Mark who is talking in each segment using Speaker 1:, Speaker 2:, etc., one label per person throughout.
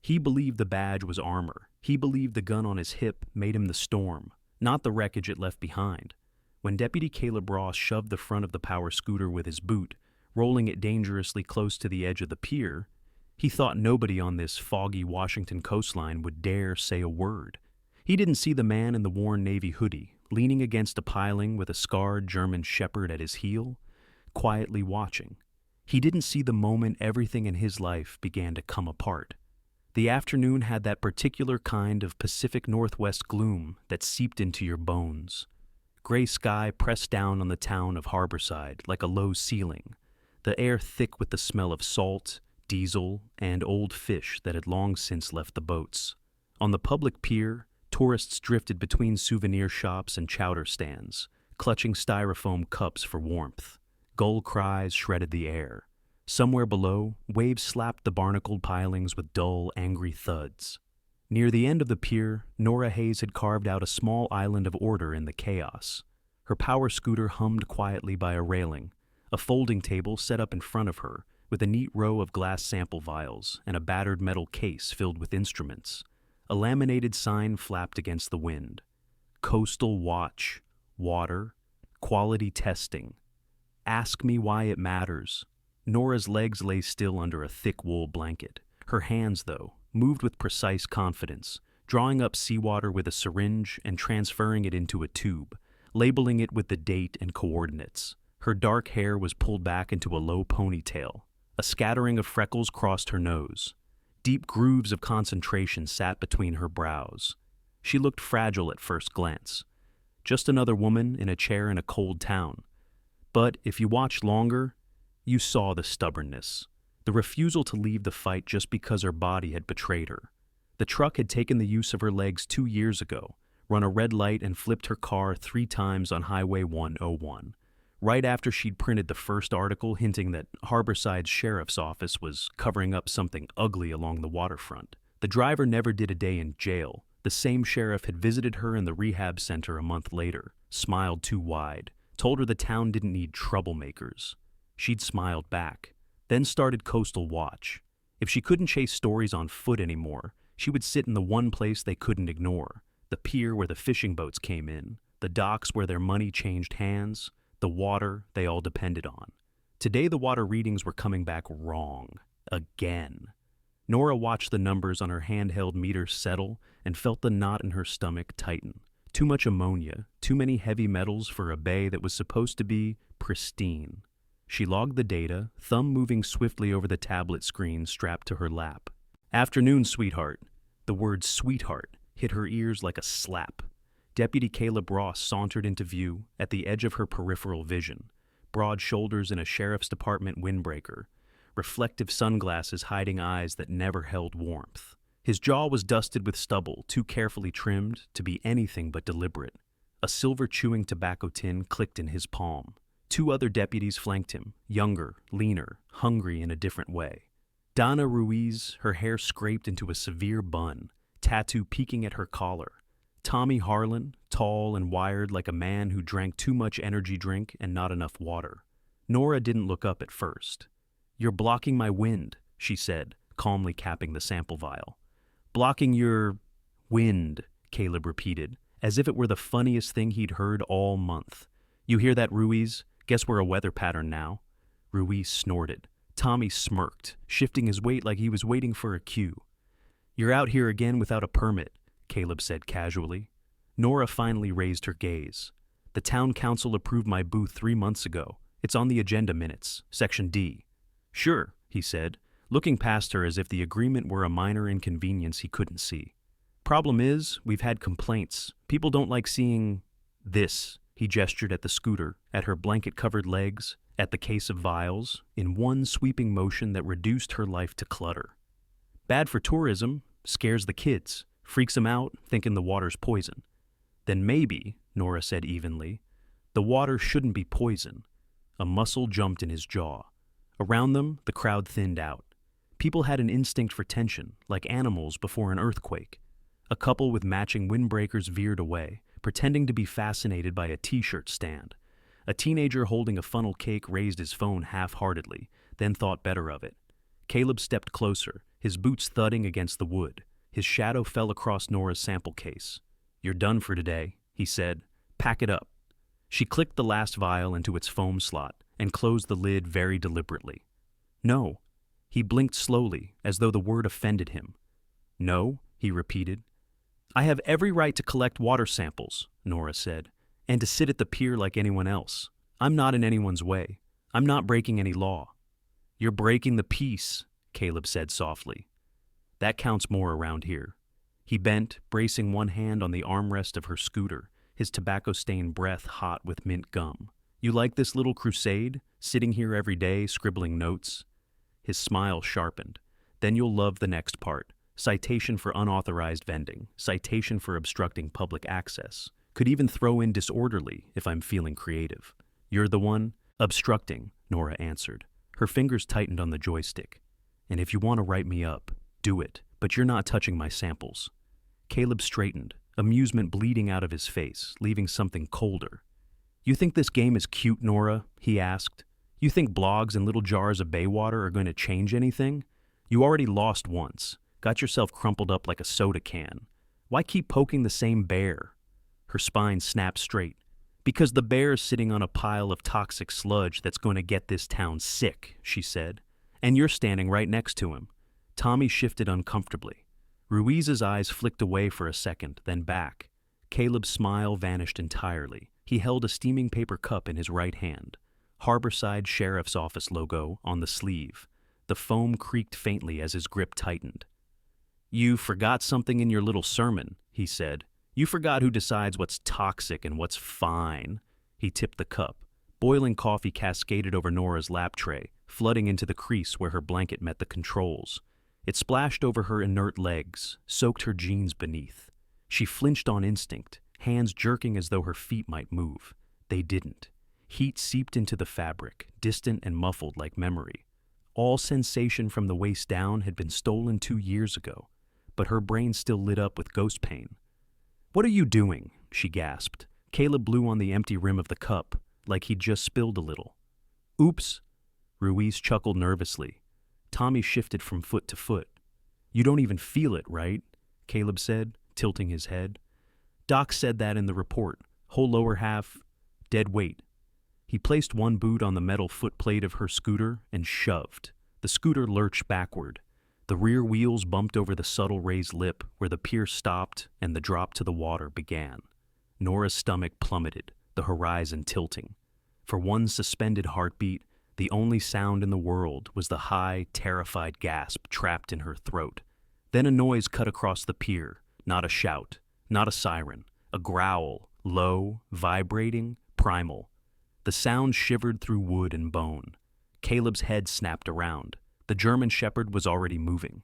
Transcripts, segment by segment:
Speaker 1: He believed the badge was armor. He believed the gun on his hip made him the storm, not the wreckage it left behind. When Deputy Caleb Ross shoved the front of the power scooter with his boot, rolling it dangerously close to the edge of the pier, he thought nobody on this foggy Washington coastline would dare say a word. He didn't see the man in the worn navy hoodie, leaning against a piling with a scarred German shepherd at his heel, quietly watching. He didn't see the moment everything in his life began to come apart. The afternoon had that particular kind of Pacific Northwest gloom that seeped into your bones. Gray sky pressed down on the town of Harborside like a low ceiling, the air thick with the smell of salt, diesel, and old fish that had long since left the boats. On the public pier, tourists drifted between souvenir shops and chowder stands, clutching styrofoam cups for warmth. Gull cries shredded the air. Somewhere below, waves slapped the barnacled pilings with dull, angry thuds. Near the end of the pier, Nora Hayes had carved out a small island of order in the chaos. Her power scooter hummed quietly by a railing, a folding table set up in front of her, with a neat row of glass sample vials and a battered metal case filled with instruments. A laminated sign flapped against the wind. Coastal Watch, Water, Quality Testing. Ask me why it matters. Nora's legs lay still under a thick wool blanket. Her hands, though, moved with precise confidence, drawing up seawater with a syringe and transferring it into a tube, labeling it with the date and coordinates. Her dark hair was pulled back into a low ponytail. A scattering of freckles crossed her nose. Deep grooves of concentration sat between her brows. She looked fragile at first glance. Just another woman in a chair in a cold town. But if you watched longer, you saw the stubbornness, the refusal to leave the fight just because her body had betrayed her. The truck had taken the use of her legs 2 years ago, run a red light and flipped her car 3 times on Highway 101. Right after she'd printed the first article hinting that Harborside's sheriff's office was covering up something ugly along the waterfront. The driver never did a day in jail. The same sheriff had visited her in the rehab center a month later, smiled too wide, told her the town didn't need troublemakers. She'd smiled back, then started Coastal Watch. If she couldn't chase stories on foot anymore, she would sit in the one place they couldn't ignore, the pier where the fishing boats came in, the docks where their money changed hands, the water they all depended on. Today the water readings were coming back wrong. Again. Nora watched the numbers on her handheld meter settle and felt the knot in her stomach tighten. Too much ammonia, too many heavy metals for a bay that was supposed to be pristine. She logged the data, thumb moving swiftly over the tablet screen strapped to her lap. Afternoon, sweetheart. The word sweetheart hit her ears like a slap. Deputy Caleb Ross sauntered into view at the edge of her peripheral vision, broad shoulders in a sheriff's department windbreaker, reflective sunglasses hiding eyes that never held warmth. His jaw was dusted with stubble, too carefully trimmed to be anything but deliberate. A silver chewing tobacco tin clicked in his palm. 2 other deputies flanked him, younger, leaner, hungry in a different way. Donna Ruiz, her hair scraped into a severe bun, tattoo peeking at her collar. Tommy Harlan, tall and wired like a man who drank too much energy drink and not enough water. Nora didn't look up at first. "You're blocking my wind," she said, calmly capping the sample vial. "Blocking your wind," Caleb repeated, as if it were the funniest thing he'd heard all month. "You hear that, Ruiz? Guess we're a weather pattern now." Ruiz snorted. Tommy smirked, shifting his weight like he was waiting for a cue. "You're out here again without a permit," Caleb said casually. Nora finally raised her gaze. "The town council approved my booth 3 months ago. It's on the agenda minutes, Section D." "Sure," he said, looking past her as if the agreement were a minor inconvenience he couldn't see. "Problem is, we've had complaints. People don't like seeing this." He gestured at the scooter, at her blanket-covered legs, at the case of vials, in one sweeping motion that reduced her life to clutter. "Bad for tourism, scares the kids, freaks them out, thinking the water's poison." "Then maybe," Nora said evenly, "the water shouldn't be poison." A muscle jumped in his jaw. Around them, the crowd thinned out. People had an instinct for tension, like animals before an earthquake. A couple with matching windbreakers veered away, pretending to be fascinated by a t-shirt stand. A teenager holding a funnel cake raised his phone half-heartedly, then thought better of it. Caleb stepped closer, his boots thudding against the wood. His shadow fell across Nora's sample case. "You're done for today," he said. "Pack it up." She clicked the last vial into its foam slot and closed the lid very deliberately. "No." He blinked slowly, as though the word offended him. "No," he repeated. "I have every right to collect water samples," Nora said, "and to sit at the pier like anyone else. I'm not in anyone's way. I'm not breaking any law." "You're breaking the peace," Caleb said softly. "That counts more around here." He bent, bracing one hand on the armrest of her scooter, his tobacco-stained breath hot with mint gum. "You like this little crusade, sitting here every day, scribbling notes?" His smile sharpened. "Then you'll love the next part. Citation for unauthorized vending, citation for obstructing public access. Could even throw in disorderly if I'm feeling creative." "You're the one?" "Obstructing," Nora answered. Her fingers tightened on the joystick. "And if you want to write me up, do it, but you're not touching my samples." Caleb straightened, amusement bleeding out of his face, leaving something colder. "You think this game is cute, Nora?" he asked. "You think blogs and little jars of bay water are going to change anything? You already lost once, got yourself crumpled up like a soda can. Why keep poking the same bear?" Her spine snapped straight. "Because the bear's sitting on a pile of toxic sludge that's going to get this town sick," she said. "And you're standing right next to him." Tommy shifted uncomfortably. Ruiz's eyes flicked away for a second, then back. Caleb's smile vanished entirely. He held a steaming paper cup in his right hand. Harborside Sheriff's Office logo on the sleeve. The foam creaked faintly as his grip tightened. "You forgot something in your little sermon," he said. "You forgot who decides what's toxic and what's fine." He tipped the cup. Boiling coffee cascaded over Nora's lap tray, flooding into the crease where her blanket met the controls. It splashed over her inert legs, soaked her jeans beneath. She flinched on instinct, hands jerking as though her feet might move. They didn't. Heat seeped into the fabric, distant and muffled like memory. All sensation from the waist down had been stolen 2 years ago, but her brain still lit up with ghost pain. "What are you doing?" she gasped. Caleb blew on the empty rim of the cup, like he'd just spilled a little. "Oops." Ruiz chuckled nervously. Tommy shifted from foot to foot. "You don't even feel it, right?" Caleb said, tilting his head. "Doc said that in the report. Whole lower half, dead weight." He placed one boot on the metal footplate of her scooter and shoved. The scooter lurched backward. The rear wheels bumped over the subtle raised lip where the pier stopped and the drop to the water began. Nora's stomach plummeted, the horizon tilting. For one suspended heartbeat, the only sound in the world was the high, terrified gasp trapped in her throat. Then a noise cut across the pier, not a shout, not a siren, a growl, low, vibrating, primal. The sound shivered through wood and bone. Caleb's head snapped around. The German Shepherd was already moving.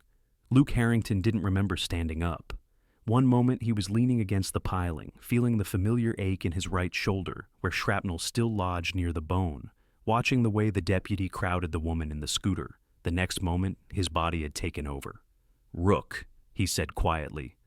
Speaker 1: Luke Harrington didn't remember standing up. One moment he was leaning against the piling, feeling the familiar ache in his right shoulder, where shrapnel still lodged near the bone, watching the way the deputy crowded the woman in the scooter. The next moment, his body had taken over. "Rook," he said quietly.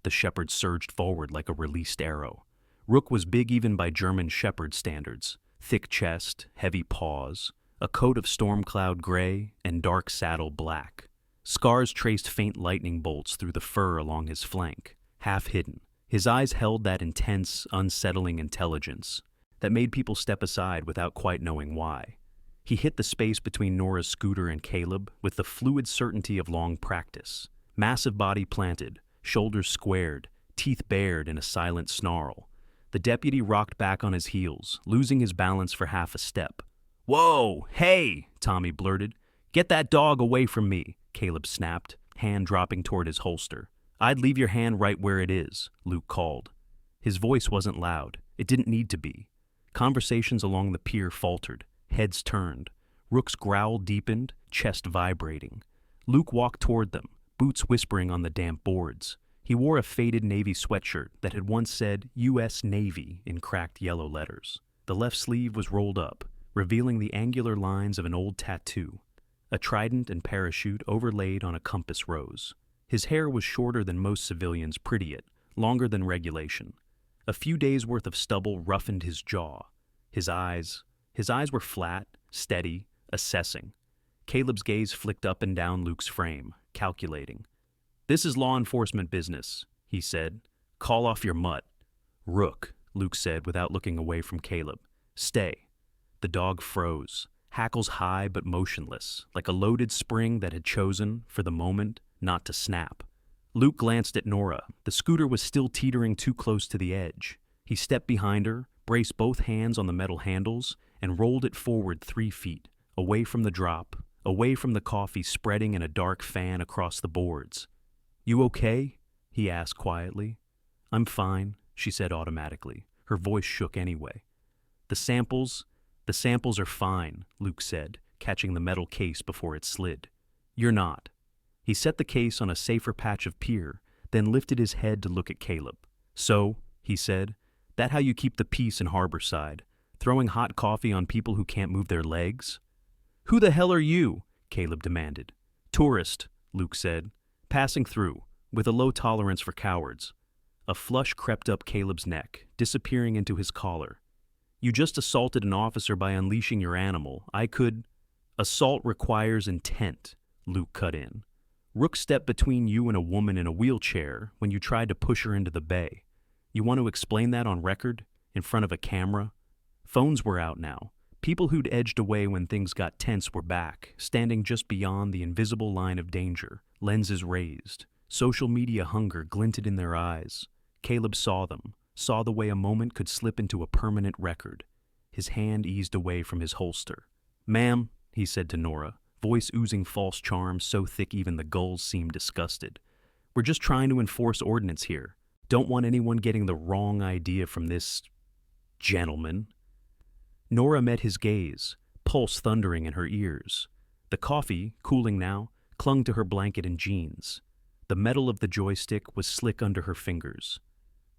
Speaker 1: The shepherd surged forward like a released arrow. Rook was big even by German shepherd standards. Thick chest, heavy paws, a coat of storm cloud gray and dark saddle black. Scars traced faint lightning bolts through the fur along his flank, half hidden. His eyes held that intense, unsettling intelligence that made people step aside without quite knowing why. He hit the space between Nora's scooter and Caleb with the fluid certainty of long practice. Massive body planted, shoulders squared, teeth bared in a silent snarl. The deputy rocked back on his heels, losing his balance for half a step. "Whoa, hey," Tommy blurted. "Get that dog away from me," Caleb snapped, hand dropping toward his holster. "I'd leave your hand right where it is," Luke called. His voice wasn't loud. It didn't need to be. Conversations along the pier faltered, heads turned. Rook's growl deepened, chest vibrating. Luke walked toward them, boots whispering on the damp boards. He wore a faded navy sweatshirt that had once said U.S. Navy in cracked yellow letters. The left sleeve was rolled up, revealing the angular lines of an old tattoo, a trident and parachute overlaid on a compass rose. His hair was shorter than most civilians pretty it, longer than regulation. A few days' worth of stubble roughened his jaw. His eyes were flat, steady, assessing. Caleb's gaze flicked up and down Luke's frame, calculating. "This is law enforcement business," he said. "Call off your mutt." "Rook," Luke said without looking away from Caleb. "Stay." The dog froze, hackles high but motionless, like a loaded spring that had chosen, for the moment, not to snap. Luke glanced at Nora. The scooter was still teetering too close to the edge. He stepped behind her, braced both hands on the metal handles, and rolled it forward 3 feet, away from the drop, away from the coffee spreading in a dark fan across the boards. "You okay?" he asked quietly. "I'm fine," she said automatically. Her voice shook anyway. The samples are fine," Luke said, catching the metal case before it slid. "You're not." He set the case on a safer patch of pier, then lifted his head to look at Caleb. "So," he said, "that how you keep the peace in Harborside? Throwing hot coffee on people who can't move their legs?" "Who the hell are you?" Caleb demanded. "Tourist," Luke said, "passing through, with a low tolerance for cowards." A flush crept up Caleb's neck, disappearing into his collar. "You just assaulted an officer by unleashing your animal. I could—" "Assault requires intent," Luke cut in. "Rook stepped between you and a woman in a wheelchair when you tried to push her into the bay. You want to explain that on record? In front of a camera?" Phones were out now. People who'd edged away when things got tense were back, standing just beyond the invisible line of danger, lenses raised. Social media hunger glinted in their eyes. Caleb saw them, saw the way a moment could slip into a permanent record. His hand eased away from his holster. "Ma'am," he said to Nora, voice oozing false charm so thick even the gulls seemed disgusted. "We're just trying to enforce ordinance here. Don't want anyone getting the wrong idea from this gentleman." Nora met his gaze, pulse thundering in her ears. The coffee, cooling now, clung to her blanket and jeans. The metal of the joystick was slick under her fingers.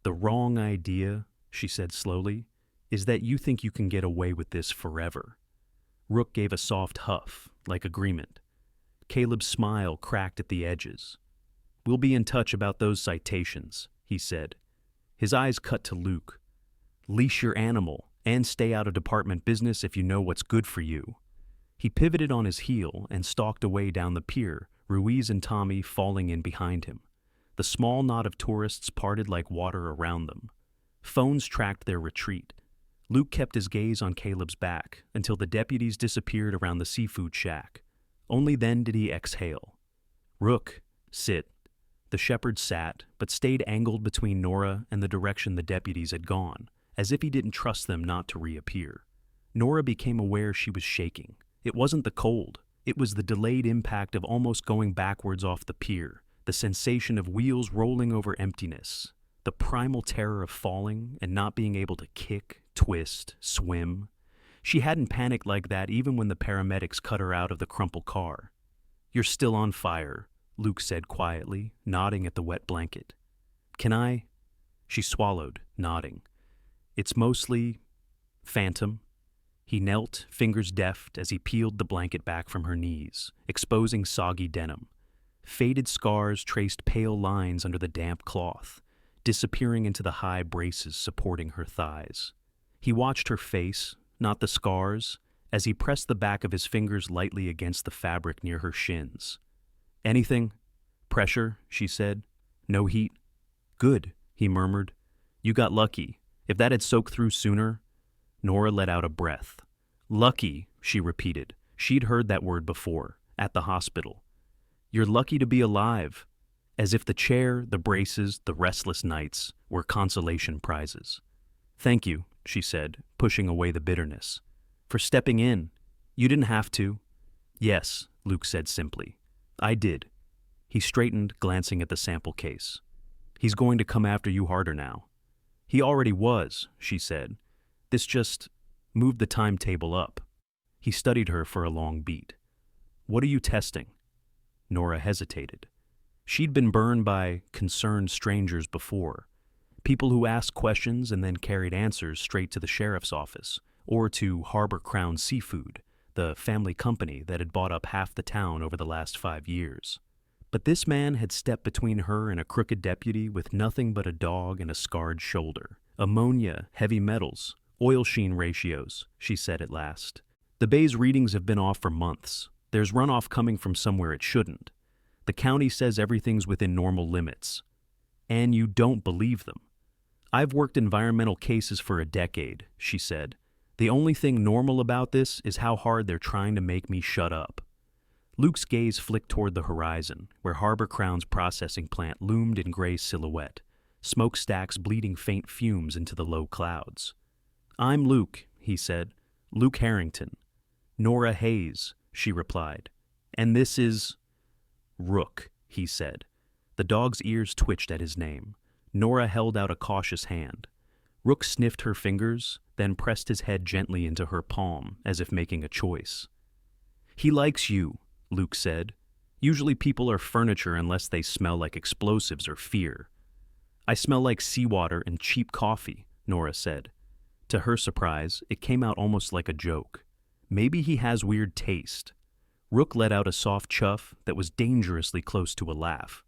Speaker 1: "The wrong idea," she said slowly, "is that you think you can get away with this forever." Rook gave a soft huff, like agreement. Caleb's smile cracked at the edges. "We'll be in touch about those citations," he said. His eyes cut to Luke. "Leash your animal, and stay out of department business if you know what's good for you." He pivoted on his heel and stalked away down the pier, Ruiz and Tommy falling in behind him. The small knot of tourists parted like water around them. Phones tracked their retreat. Luke kept his gaze on Caleb's back until the deputies disappeared around the seafood shack. Only then did he exhale. "Rook, sit." The shepherd sat, but stayed angled between Nora and the direction the deputies had gone, as if he didn't trust them not to reappear. Nora became aware she was shaking. It wasn't the cold. It was the delayed impact of almost going backwards off the pier, the sensation of wheels rolling over emptiness, the primal terror of falling and not being able to kick, twist, swim. She hadn't panicked like that even when the paramedics cut her out of the crumpled car. "You're still on fire," Luke said quietly, nodding at the wet blanket. "Can I?" She swallowed, nodding. "It's mostly phantom." He knelt, fingers deft, as he peeled the blanket back from her knees, exposing soggy denim. Faded scars traced pale lines under the damp cloth, disappearing into the high braces supporting her thighs. He watched her face, not the scars, as he pressed the back of his fingers lightly against the fabric near her shins. "Anything?" "Pressure," she said. "No heat." "Good," he murmured. "You got lucky. If that had soaked through sooner—" Nora let out a breath. "Lucky," she repeated. She'd heard that word before, at the hospital. "You're lucky to be alive." As if the chair, the braces, the restless nights were consolation prizes. "Thank you," she said, pushing away the bitterness. "For stepping in. You didn't have to." "Yes," Luke said simply. "I did." He straightened, glancing at the sample case. "He's going to come after you harder now." "He already was," she said. "This just moved the timetable up." He studied her for a long beat. "What are you testing?" Nora hesitated. She'd been burned by concerned strangers before. People who asked questions and then carried answers straight to the sheriff's office, or to Harbor Crown Seafood, the family company that had bought up half the town over the last 5 years. But this man had stepped between her and a crooked deputy with nothing but a dog and a scarred shoulder. "Ammonia, heavy metals, oil sheen ratios," she said at last. "The bay's readings have been off for months. There's runoff coming from somewhere it shouldn't. The county says everything's within normal limits. And you don't believe them. I've worked environmental cases for a decade, she said. The only thing normal about this is how hard they're trying to make me shut up. Luke's gaze flicked toward the horizon, where Harbor Crown's processing plant loomed in gray silhouette, smokestacks bleeding faint fumes into the low clouds. I'm Luke, he said. Luke Harrington. Nora Hayes, she replied. And this is... Rook, he said. The dog's ears twitched at his name. Nora held out a cautious hand. Rook sniffed her fingers, then pressed his head gently into her palm, as if making a choice. He likes you, Luke said. Usually people are furniture unless they smell like explosives or fear. I smell like seawater and cheap coffee, Nora said. To her surprise, it came out almost like a joke. Maybe he has weird taste. Rook let out a soft chuff that was dangerously close to a laugh.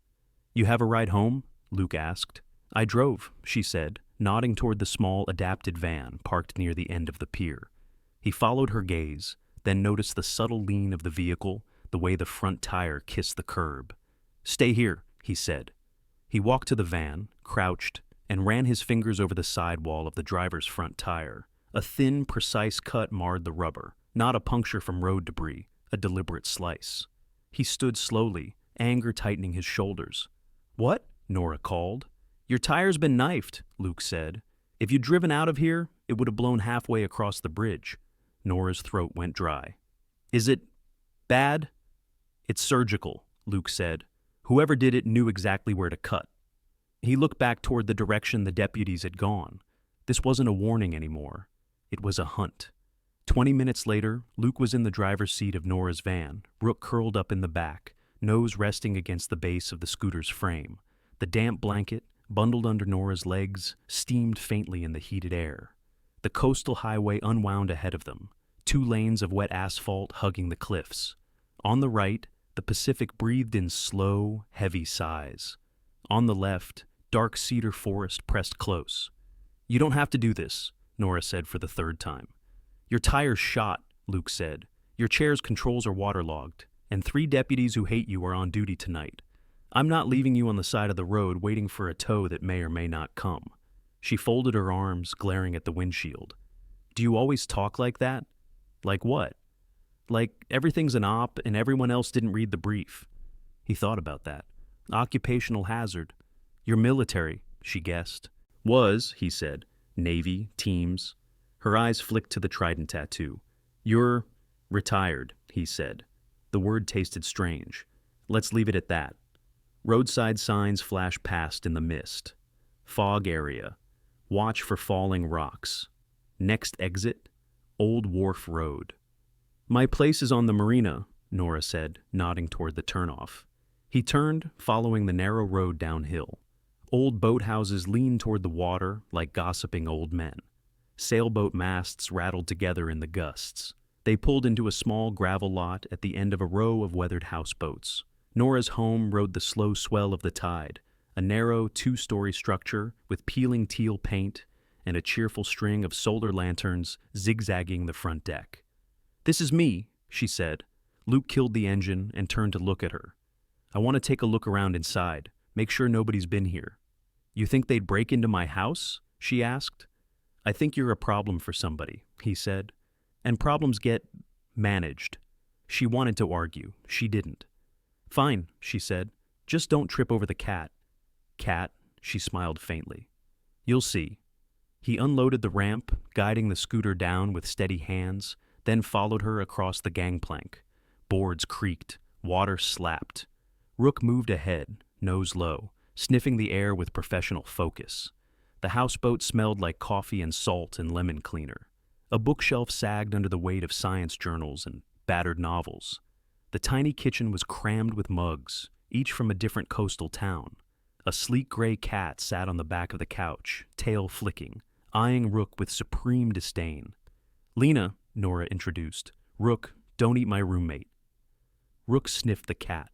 Speaker 1: You have a ride home? Luke asked. I drove, she said, nodding toward the small adapted van parked near the end of the pier. He followed her gaze, then noticed the subtle lean of the vehicle, the way the front tire kissed the curb. Stay here, he said. He walked to the van, crouched, and ran his fingers over the sidewall of the driver's front tire. A thin, precise cut marred the rubber, not a puncture from road debris, a deliberate slice. He stood slowly, anger tightening his shoulders. What? Nora called. Your tire's been knifed, Luke said. If you'd driven out of here, it would have blown halfway across the bridge. Nora's throat went dry. Is it bad? It's surgical, Luke said. Whoever did it knew exactly where to cut. He looked back toward the direction the deputies had gone. This wasn't a warning anymore. It was a hunt. 20 minutes later, Luke was in the driver's seat of Nora's van, Rook curled up in the back, nose resting against the base of the scooter's frame. The damp blanket, bundled under Nora's legs, steamed faintly in the heated air. The coastal highway unwound ahead of them, 2 lanes of wet asphalt hugging the cliffs. On the right, the Pacific breathed in slow, heavy sighs. On the left, dark cedar forest pressed close. You don't have to do this, Nora said for the 3rd time. Your tire's shot, Luke said. Your chair's controls are waterlogged, and 3 deputies who hate you are on duty tonight. I'm not leaving you on the side of the road waiting for a tow that may or may not come. She folded her arms, glaring at the windshield. Do you always talk like that? Like what? Like everything's an op and everyone else didn't read the brief. He thought about that. Occupational hazard. You're military, she guessed. Was, he said. Navy, teams. Her eyes flicked to the trident tattoo. You're retired, he said. The word tasted strange. Let's leave it at that. Roadside signs flashed past in the mist. Fog area. Watch for falling rocks. Next exit, Old Wharf Road. My place is on the marina, Nora said, nodding toward the turnoff. He turned, following the narrow road downhill. Old boathouses leaned toward the water like gossiping old men. Sailboat masts rattled together in the gusts. They pulled into a small gravel lot at the end of a row of weathered houseboats. Nora's home rode the slow swell of the tide, a narrow 2-story structure with peeling teal paint and a cheerful string of solar lanterns zigzagging the front deck. This is me, she said. Luke killed the engine and turned to look at her. I want to take a look around inside, make sure nobody's been here. You think they'd break into my house? She asked. I think you're a problem for somebody, he said. And problems get managed. She wanted to argue. She didn't. Fine, she said. Just don't trip over the cat. Cat, she smiled faintly. You'll see. He unloaded the ramp, guiding the scooter down with steady hands, then followed her across the gangplank. Boards creaked. Water slapped. Rook moved ahead, nose low, sniffing the air with professional focus. The houseboat smelled like coffee and salt and lemon cleaner. A bookshelf sagged under the weight of science journals and battered novels. The tiny kitchen was crammed with mugs, each from a different coastal town. A sleek gray cat sat on the back of the couch, tail flicking, eyeing Rook with supreme disdain. Lena, Nora introduced. Rook, don't eat my roommate. Rook sniffed the cat.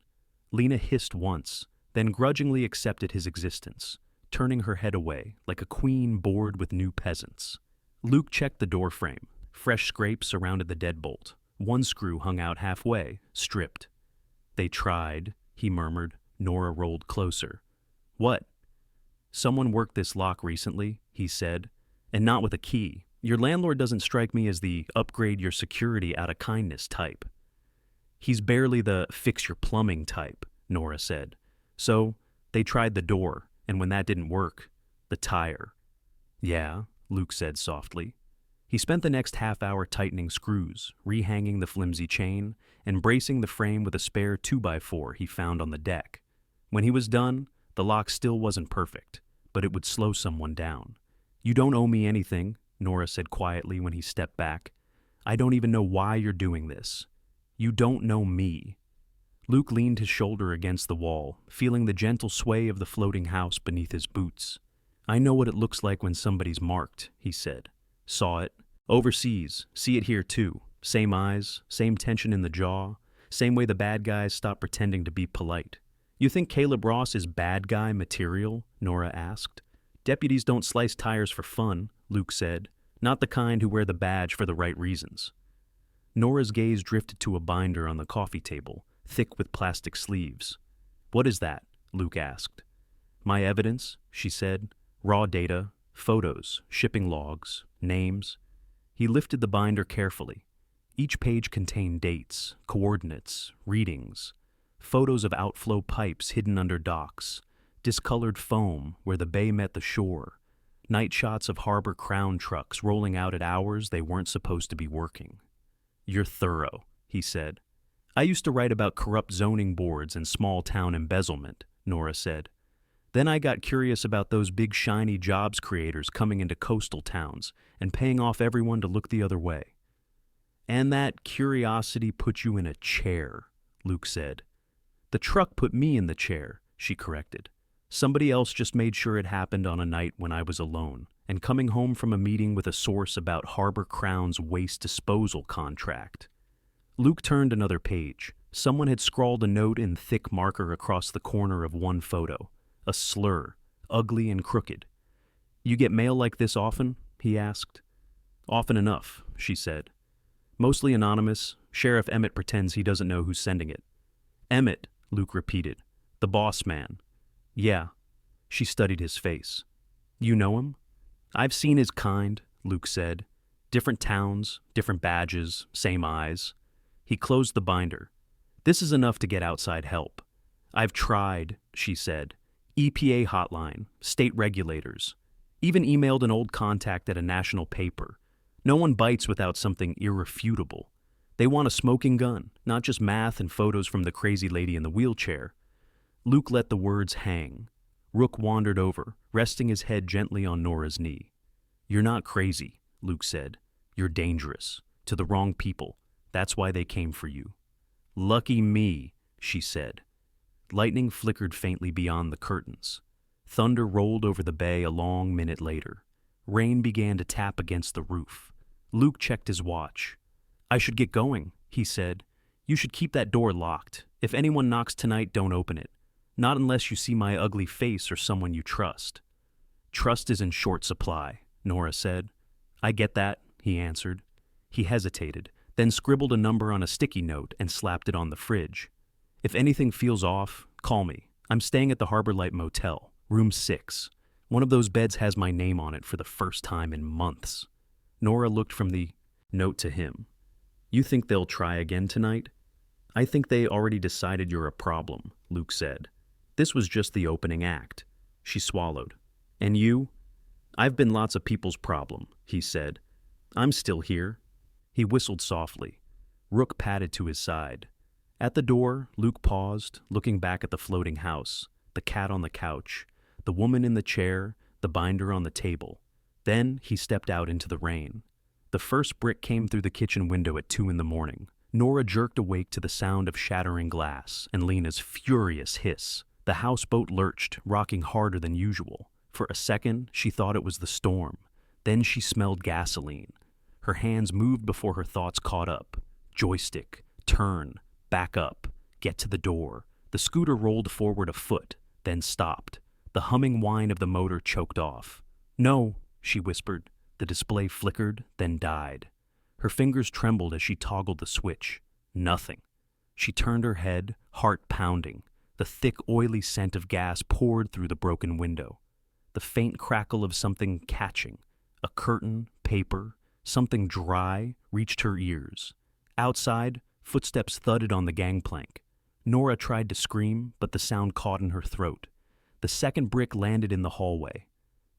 Speaker 1: Lena hissed once, then grudgingly accepted his existence, turning her head away like a queen bored with new peasants. Luke checked the doorframe. Fresh scrapes surrounded the deadbolt. One screw hung out halfway, stripped. They tried, he murmured. Nora rolled closer. What? Someone worked this lock recently, he said, and not with a key. Your landlord doesn't strike me as the upgrade your security out of kindness type. He's barely the fix your plumbing type, Nora said. So, they tried the door, and when that didn't work, the tire. Yeah, Luke said softly. He spent the next half hour tightening screws, rehanging the flimsy chain, and bracing the frame with a spare 2x4 he found on the deck. When he was done, the lock still wasn't perfect, but it would slow someone down. You don't owe me anything, Nora said quietly when he stepped back. I don't even know why you're doing this. You don't know me. Luke leaned his shoulder against the wall, feeling the gentle sway of the floating house beneath his boots. I know what it looks like when somebody's marked, he said. Saw it. Overseas. See it here too. Same eyes, same tension in the jaw, same way the bad guys stop pretending to be polite. You think Caleb Ross is bad guy material? Nora asked. Deputies don't slice tires for fun, Luke said. Not the kind who wear the badge for the right reasons. Nora's gaze drifted to a binder on the coffee table, thick with plastic sleeves. What is that? Luke asked. My evidence, she said. Raw data, photos, shipping logs, names. He lifted the binder carefully. Each page contained dates, coordinates, readings, photos of outflow pipes hidden under docks, discolored foam where the bay met the shore, night shots of harbor crown trucks rolling out at hours they weren't supposed to be working. You're thorough, he said. I used to write about corrupt zoning boards and small-town embezzlement, Nora said. Then I got curious about those big shiny jobs creators coming into coastal towns and paying off everyone to look the other way. And that curiosity put you in a chair, Luke said. The truck put me in the chair, she corrected. Somebody else just made sure it happened on a night when I was alone, and coming home from a meeting with a source about Harbor Crown's waste disposal contract. Luke turned another page. Someone had scrawled a note in thick marker across the corner of one photo. A slur, ugly and crooked. You get mail like this often? He asked. Often enough, she said. Mostly anonymous. Sheriff Emmett pretends he doesn't know who's sending it. Emmett, Luke repeated. The boss man. Yeah. She studied his face. You know him? I've seen his kind, Luke said. Different towns, different badges, same eyes. He closed the binder. This is enough to get outside help. I've tried, she said. EPA hotline, state regulators. Even emailed an old contact at a national paper. No one bites without something irrefutable. They want a smoking gun, not just math and photos from the crazy lady in the wheelchair. Luke let the words hang. Rook wandered over, resting his head gently on Nora's knee. You're not crazy, Luke said. You're dangerous. To the wrong people. That's why they came for you. Lucky me, she said. Lightning flickered faintly beyond the curtains. Thunder rolled over the bay a long minute later. Rain began to tap against the roof. Luke checked his watch. I should get going, he said. You should keep that door locked. If anyone knocks tonight, don't open it. Not unless you see my ugly face or someone you trust. Trust is in short supply, Nora said. I get that, he answered. He hesitated, then scribbled a number on a sticky note and slapped it on the fridge. If anything feels off, call me. I'm staying at the Harbor Light Motel, room 6. One of those beds has my name on it for the first time in months. Nora looked from the note to him. You think they'll try again tonight? I think they already decided you're a problem, Luke said. This was just the opening act. She swallowed. And you? I've been lots of people's problem, he said. I'm still here. He whistled softly. Rook padded to his side. At the door, Luke paused, looking back at the floating house, the cat on the couch, the woman in the chair, the binder on the table. Then he stepped out into the rain. The first brick came through the kitchen window at 2 a.m. Nora jerked awake to the sound of shattering glass and Lena's furious hiss. The houseboat lurched, rocking harder than usual. For a second, she thought it was the storm. Then she smelled gasoline. Her hands moved before her thoughts caught up. Joystick, turn, back up, get to the door. The scooter rolled forward a foot, then stopped. The humming whine of the motor choked off. No, she whispered. The display flickered, then died. Her fingers trembled as she toggled the switch. Nothing. She turned her head, heart pounding. The thick, oily scent of gas poured through the broken window. The faint crackle of something catching, a curtain, paper, something dry, reached her ears. Outside, footsteps thudded on the gangplank. Nora tried to scream, but the sound caught in her throat. The second brick landed in the hallway.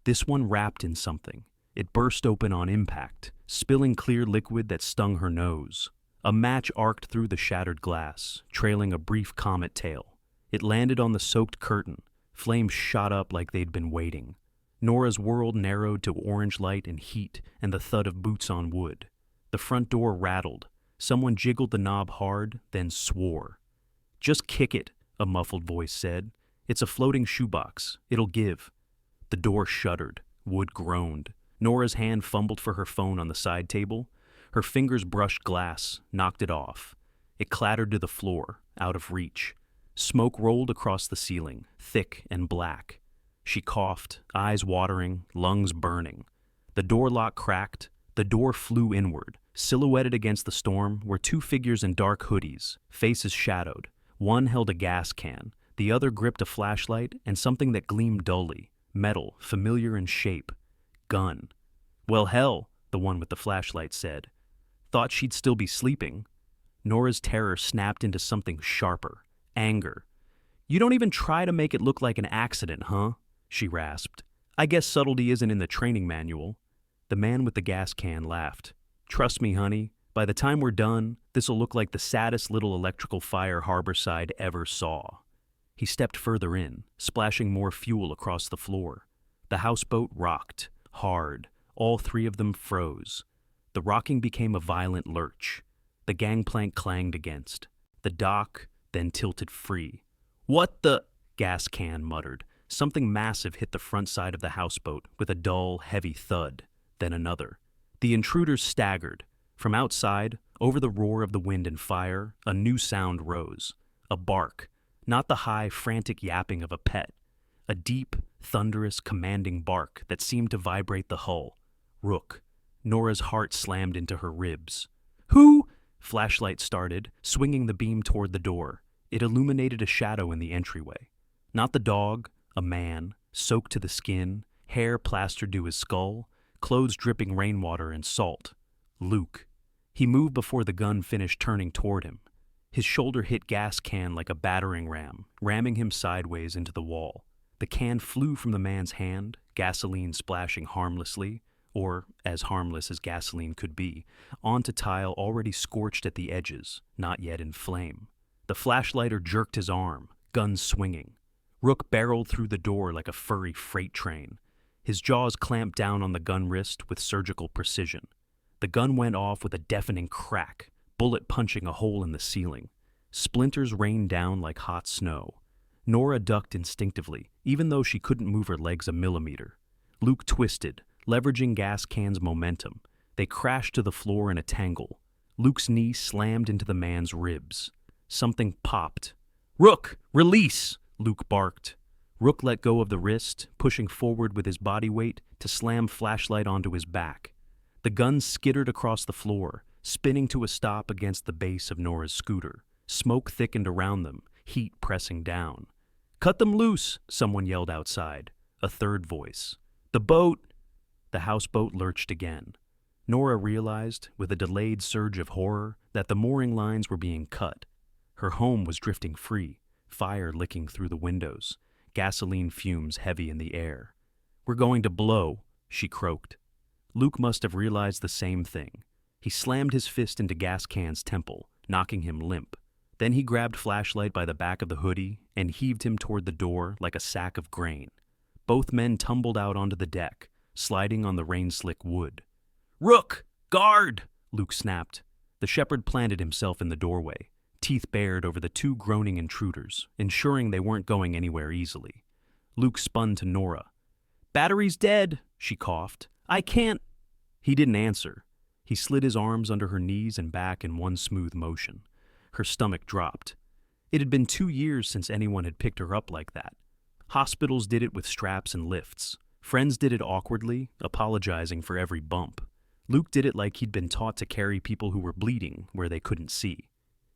Speaker 1: This one wrapped in something. It burst open on impact, spilling clear liquid that stung her nose. A match arced through the shattered glass, trailing a brief comet tail. It landed on the soaked curtain. Flames shot up like they'd been waiting. Nora's world narrowed to orange light and heat and the thud of boots on wood. The front door rattled. Someone jiggled the knob hard, then swore. "Just kick it," a muffled voice said. "It's a floating shoebox. It'll give." The door shuddered. Wood groaned. Nora's hand fumbled for her phone on the side table. Her fingers brushed glass, knocked it off. It clattered to the floor, out of reach. Smoke rolled across the ceiling, thick and black. She coughed, eyes watering, lungs burning. The door lock cracked. The door flew inward. Silhouetted against the storm were two figures in dark hoodies, faces shadowed. One held a gas can. The other gripped a flashlight and something that gleamed dully. Metal, familiar in shape. Gun. "Well, hell," the one with the flashlight said. "Thought she'd still be sleeping." Nora's terror snapped into something sharper. Anger. "You don't even try to make it look like an accident, huh?" she rasped. "I guess subtlety isn't in the training manual." The man with the gas can laughed. "Trust me, honey, by the time we're done, this'll look like the saddest little electrical fire Harborside ever saw." He stepped further in, splashing more fuel across the floor. The houseboat rocked, hard. All three of them froze. The rocking became a violent lurch. The gangplank clanged against. The dock then tilted free. "What the—" Gas can muttered. Something massive hit the front side of the houseboat with a dull, heavy thud. Then another. The intruders staggered. From outside, over the roar of the wind and fire, a new sound rose. A bark. Not the high, frantic yapping of a pet. A deep, thunderous, commanding bark that seemed to vibrate the hull. Rook. Nora's heart slammed into her ribs. "Who?" Flashlight started, swinging the beam toward the door. It illuminated a shadow in the entryway. Not the dog, a man, soaked to the skin, hair plastered to his skull, clothes dripping rainwater and salt. Luke. He moved before the gun finished turning toward him. His shoulder hit gas can like a battering ram, ramming him sideways into the wall. The can flew from the man's hand, gasoline splashing harmlessly, or as harmless as gasoline could be, onto tile already scorched at the edges, not yet in flame. The flashlighter jerked his arm, gun swinging. Rook barreled through the door like a furry freight train. His jaws clamped down on the gun wrist with surgical precision. The gun went off with a deafening crack, bullet punching a hole in the ceiling. Splinters rained down like hot snow. Nora ducked instinctively, even though she couldn't move her legs a millimeter. Luke twisted, leveraging gas can's momentum. They crashed to the floor in a tangle. Luke's knee slammed into the man's ribs. Something popped. "Rook, release!" Luke barked. Rook let go of the wrist, pushing forward with his body weight to slam flashlight onto his back. The gun skittered across the floor, spinning to a stop against the base of Nora's scooter. Smoke thickened around them, heat pressing down. "Cut them loose!" someone yelled outside. A third voice. "The boat!" The houseboat lurched again. Nora realized, with a delayed surge of horror, that the mooring lines were being cut. Her home was drifting free, fire licking through the windows, gasoline fumes heavy in the air. "We're going to blow," she croaked. Luke must have realized the same thing. He slammed his fist into gas can's temple, knocking him limp. Then he grabbed flashlight by the back of the hoodie and heaved him toward the door like a sack of grain. Both men tumbled out onto the deck, sliding on the rain-slick wood. "Rook! Guard!" Luke snapped. The shepherd planted himself in the doorway, teeth bared over the two groaning intruders, ensuring they weren't going anywhere easily. Luke spun to Nora. "Battery's dead," she coughed. "I can't—" He didn't answer. He slid his arms under her knees and back in one smooth motion. Her stomach dropped. It had been 2 years since anyone had picked her up like that. Hospitals did it with straps and lifts. Friends did it awkwardly, apologizing for every bump. Luke did it like he'd been taught to carry people who were bleeding where they couldn't see.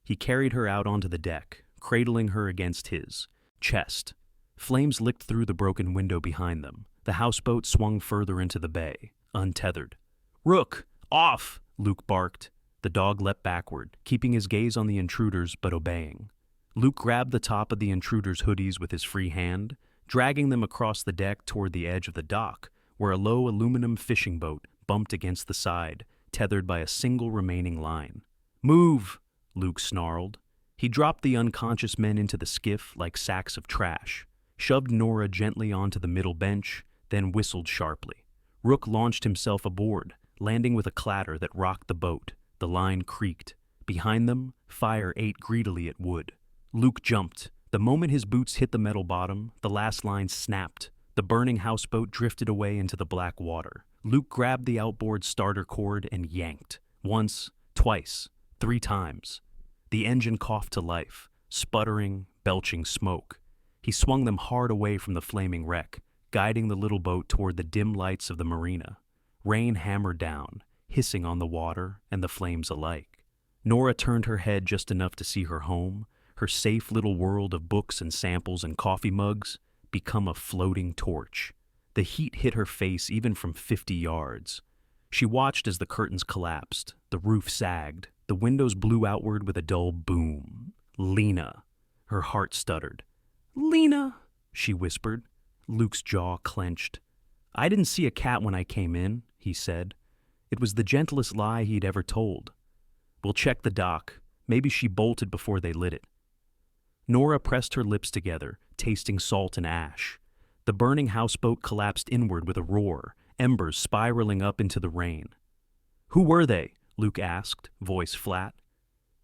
Speaker 1: He carried her out onto the deck, cradling her against his, chest. Flames licked through the broken window behind them. The houseboat swung further into the bay, untethered. "Rook, off!" Luke barked. The dog leapt backward, keeping his gaze on the intruders but obeying. Luke grabbed the top of the intruders' hoodies with his free hand, dragging them across the deck toward the edge of the dock, where a low aluminum fishing boat bumped against the side, tethered by a single remaining line. "Move!" Luke snarled. He dropped the unconscious men into the skiff like sacks of trash, shoved Nora gently onto the middle bench, then whistled sharply. Rook launched himself aboard, landing with a clatter that rocked the boat. The line creaked. Behind them, fire ate greedily at wood. Luke jumped. The moment his boots hit the metal bottom, the last line snapped. The burning houseboat drifted away into the black water. Luke grabbed the outboard starter cord and yanked. Once, twice, 3 times. The engine coughed to life, sputtering, belching smoke. He swung them hard away from the flaming wreck, guiding the little boat toward the dim lights of the marina. Rain hammered down, hissing on the water and the flames alike. Nora turned her head just enough to see her home, her safe little world of books and samples and coffee mugs, become a floating torch. The heat hit her face even from 50 yards. She watched as the curtains collapsed, the roof sagged, the windows blew outward with a dull boom. "Lena!" Her heart stuttered. "Lena!" she whispered. Luke's jaw clenched. "I didn't see a cat when I came in," he said. It was the gentlest lie he'd ever told. "We'll check the dock. Maybe she bolted before they lit it." Nora pressed her lips together, tasting salt and ash. The burning houseboat collapsed inward with a roar, embers spiraling up into the rain. "Who were they?" Luke asked, voice flat.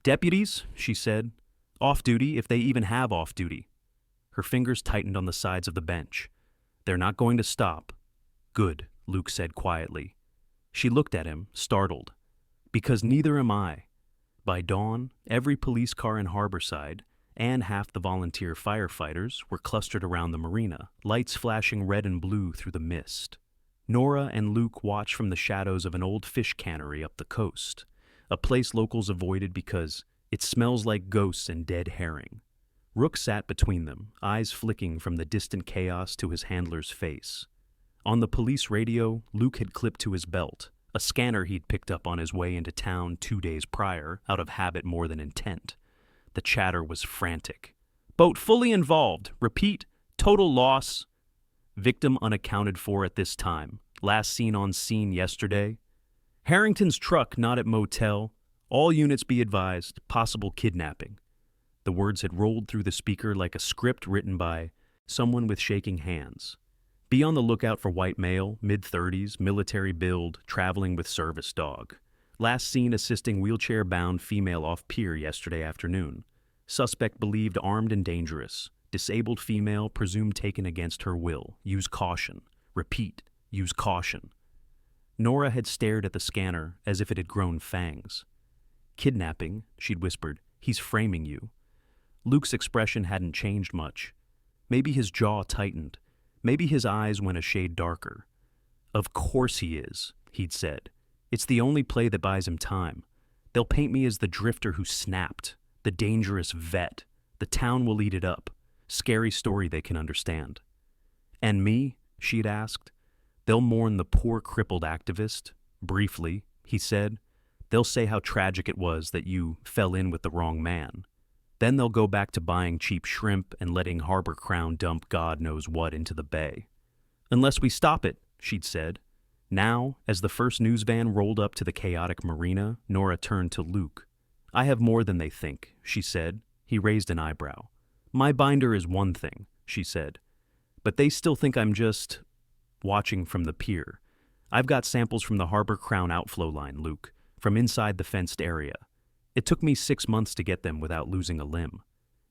Speaker 1: "Deputies," she said. "Off duty, if they even have off duty." Her fingers tightened on the sides of the bench. "They're not going to stop." "Good," Luke said quietly. She looked at him, startled. "Because neither am I." By dawn, every police car in Harborside and half the volunteer firefighters were clustered around the marina, lights flashing red and blue through the mist. Nora and Luke watched from the shadows of an old fish cannery up the coast, a place locals avoided because it smells like ghosts and dead herring. Rook sat between them, eyes flicking from the distant chaos to his handler's face. On the police radio, Luke had clipped to his belt, a scanner he'd picked up on his way into town 2 days prior, out of habit more than intent. The chatter was frantic. "Boat fully involved. Repeat, total loss. Victim unaccounted for at this time. Last seen on scene yesterday. Harrington's truck not at motel. All units be advised. Possible kidnapping." The words had rolled through the speaker like a script written by someone with shaking hands. "Be on the lookout for white male, mid-30s, military build, traveling with service dog. Last seen assisting wheelchair-bound female off pier yesterday afternoon. Suspect believed armed and dangerous. Disabled female presumed taken against her will. Use caution. Repeat, use caution." Nora had stared at the scanner as if it had grown fangs. "Kidnapping," she'd whispered. "He's framing you." Luke's expression hadn't changed much. Maybe his jaw tightened. Maybe his eyes went a shade darker. "Of course he is," he'd said. "It's the only play that buys him time. They'll paint me as the drifter who snapped, the dangerous vet. The town will eat it up. Scary story they can understand." "And me?" she'd asked. "They'll mourn the poor crippled activist. Briefly," he said. "They'll say how tragic it was that you fell in with the wrong man. Then they'll go back to buying cheap shrimp and letting Harbor Crown dump God knows what into the bay." "Unless we stop it," she'd said. Now, as the first news van rolled up to the chaotic marina, Nora turned to Luke. "I have more than they think," she said. He raised an eyebrow. "My binder is one thing," she said. "But they still think I'm just watching from the pier. I've got samples from the Harbor Crown outflow line, Luke, from inside the fenced area. It took me 6 months to get them without losing a limb."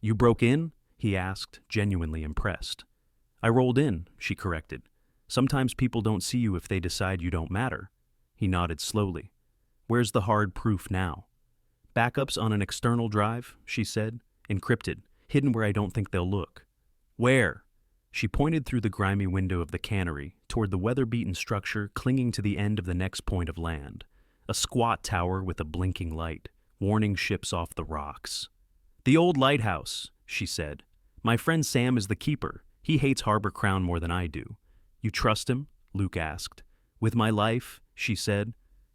Speaker 1: "You broke in?" he asked, genuinely impressed. "I rolled in," she corrected. "Sometimes people don't see you if they decide you don't matter." He nodded slowly. "Where's the hard proof now?" "Backups on an external drive," she said. "Encrypted, hidden where I don't think they'll look." "Where?" She pointed through the grimy window of the cannery toward the weather-beaten structure clinging to the end of the next point of land, a squat tower with a blinking light, warning ships off the rocks. "The old lighthouse," she said. My friend Sam is the keeper. He hates Harbor Crown more than I do. You trust him? Luke asked. With my life, she said.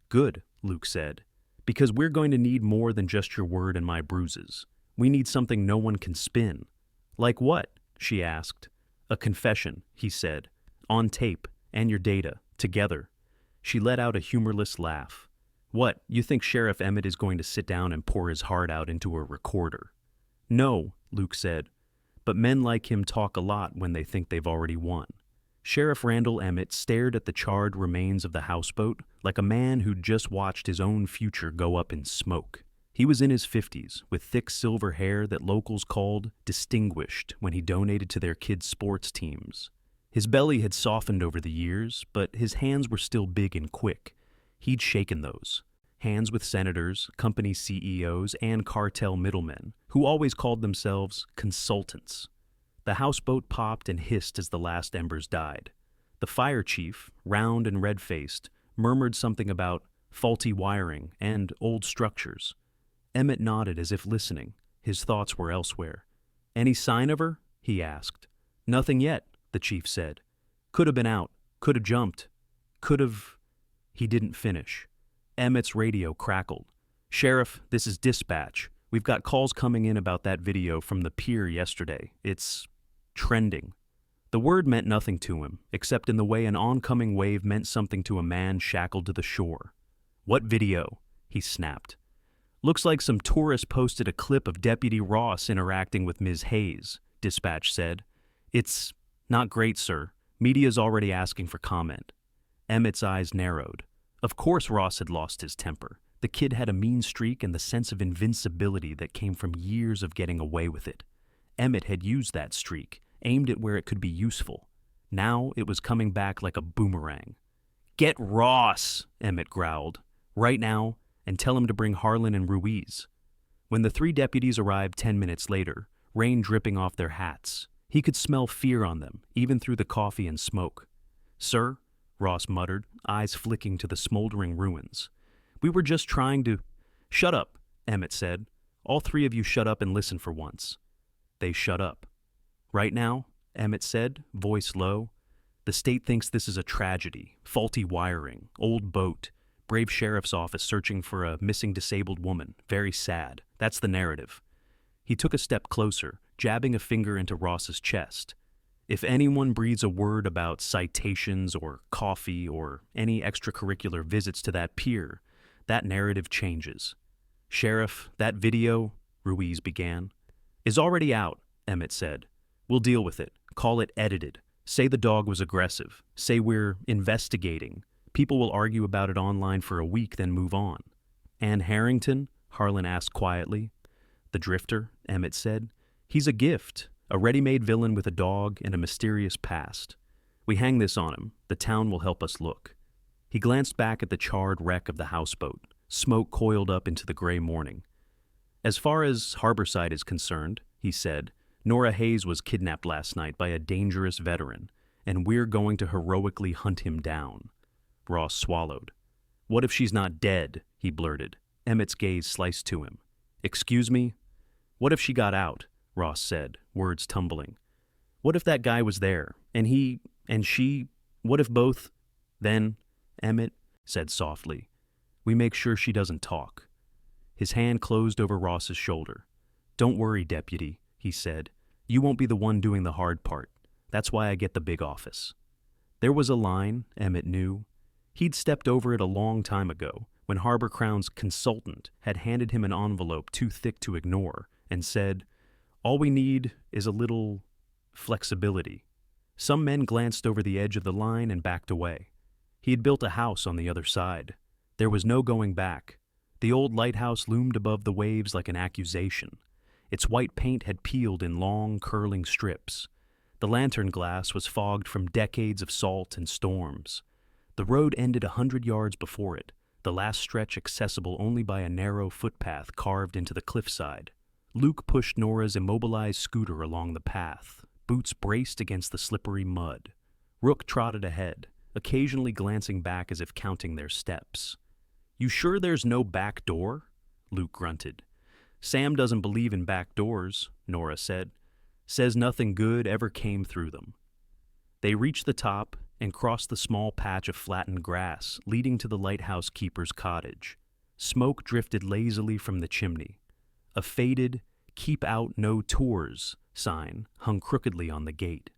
Speaker 1: Good, Luke said. Because we're going to need more than just your word and my bruises. We need something no one can spin. Like what? She asked. A confession, he said. On tape, and your data, together. She let out a humorless laugh. What, you think Sheriff Emmett is going to sit down and pour his heart out into a recorder? No, Luke said. But men like him talk a lot when they think they've already won. Sheriff Randall Emmett stared at the charred remains of the houseboat like a man who'd just watched his own future go up in smoke. He was in his 50s, with thick silver hair that locals called distinguished when he donated to their kids' sports teams. His belly had softened over the years, but his hands were still big and quick. He'd shaken those. Hands with senators, company CEOs, and cartel middlemen, who always called themselves consultants. The houseboat popped and hissed as the last embers died. The fire chief, round and red-faced, murmured something about faulty wiring and old structures. Emmett nodded as if listening. His thoughts were elsewhere. Any sign of her? He asked. Nothing yet, the chief said. Could have been out. Could have jumped. Could have... He didn't finish. Emmett's radio crackled. Sheriff, this is dispatch. We've got calls coming in about that video from the pier yesterday. It's trending. The word meant nothing to him, except in the way an oncoming wave meant something to a man shackled to the shore. What video? He snapped. Looks like some tourist posted a clip of Deputy Ross interacting with Ms. Hayes, dispatch said. It's not great, sir. Media's already asking for comment. Emmett's eyes narrowed. Of course Ross had lost his temper. The kid had a mean streak and the sense of invincibility that came from years of getting away with it. Emmett had used that streak, aimed it where it could be useful. Now it was coming back like a boomerang. Get Ross, Emmett growled. Right now, and tell him to bring Harlan and Ruiz. When the 3 deputies arrived 10 minutes later, rain dripping off their hats, he could smell fear on them, even through the coffee and smoke. Sir, Ross muttered, eyes flicking to the smoldering ruins. We were just trying to... Shut up, Emmett said. All 3 of you shut up and listen for once. They shut up. Right now, Emmett said, voice low, the state thinks this is a tragedy, faulty wiring, old boat, brave sheriff's office searching for a missing disabled woman, very sad. That's the narrative. He took a step closer, jabbing a finger into Ross's chest. If anyone breathes a word about citations or coffee or any extracurricular visits to that pier, that narrative changes. Sheriff, that video, Ruiz began, is already out, Emmett said. We'll deal with it. Call it edited. Say the dog was aggressive. Say we're investigating. People will argue about it online for a week, then move on. And Harrington? Harlan asked quietly. The drifter, Emmett said. He's a gift, a ready-made villain with a dog and a mysterious past. We hang this on him. The town will help us look. He glanced back at the charred wreck of the houseboat. Smoke coiled up into the gray morning. As far as Harborside is concerned, he said, Nora Hayes was kidnapped last night by a dangerous veteran, and we're going to heroically hunt him down. Ross swallowed. What if she's not dead? He blurted. Emmett's gaze sliced to him. Excuse me? What if she got out? Ross said, words tumbling. What if that guy was there, and he, and she, what if both? Then, Emmett said softly, we make sure she doesn't talk. His hand closed over Ross's shoulder. Don't worry, deputy, he said. You won't be the one doing the hard part. That's why I get the big office. There was a line, Emmett knew. He'd stepped over it a long time ago, when Harbor Crown's consultant had handed him an envelope too thick to ignore and said, all we need is a little flexibility. Some men glanced over the edge of the line and backed away. He had built a house on the other side. There was no going back. The old lighthouse loomed above the waves like an accusation. Its white paint had peeled in long, curling strips. The lantern glass was fogged from decades of salt and storms. The road ended 100 yards before it, the last stretch accessible only by a narrow footpath carved into the cliffside. Luke pushed Nora's immobilized scooter along the path, boots braced against the slippery mud. Rook trotted ahead, occasionally glancing back as if counting their steps. You sure there's no back door? Luke grunted. Sam doesn't believe in back doors, Nora said. Says nothing good ever came through them. They reached the top and crossed the small patch of flattened grass leading to the lighthouse keeper's cottage. Smoke drifted lazily from the chimney. A faded, "Keep out no tours" sign hung crookedly on the gate.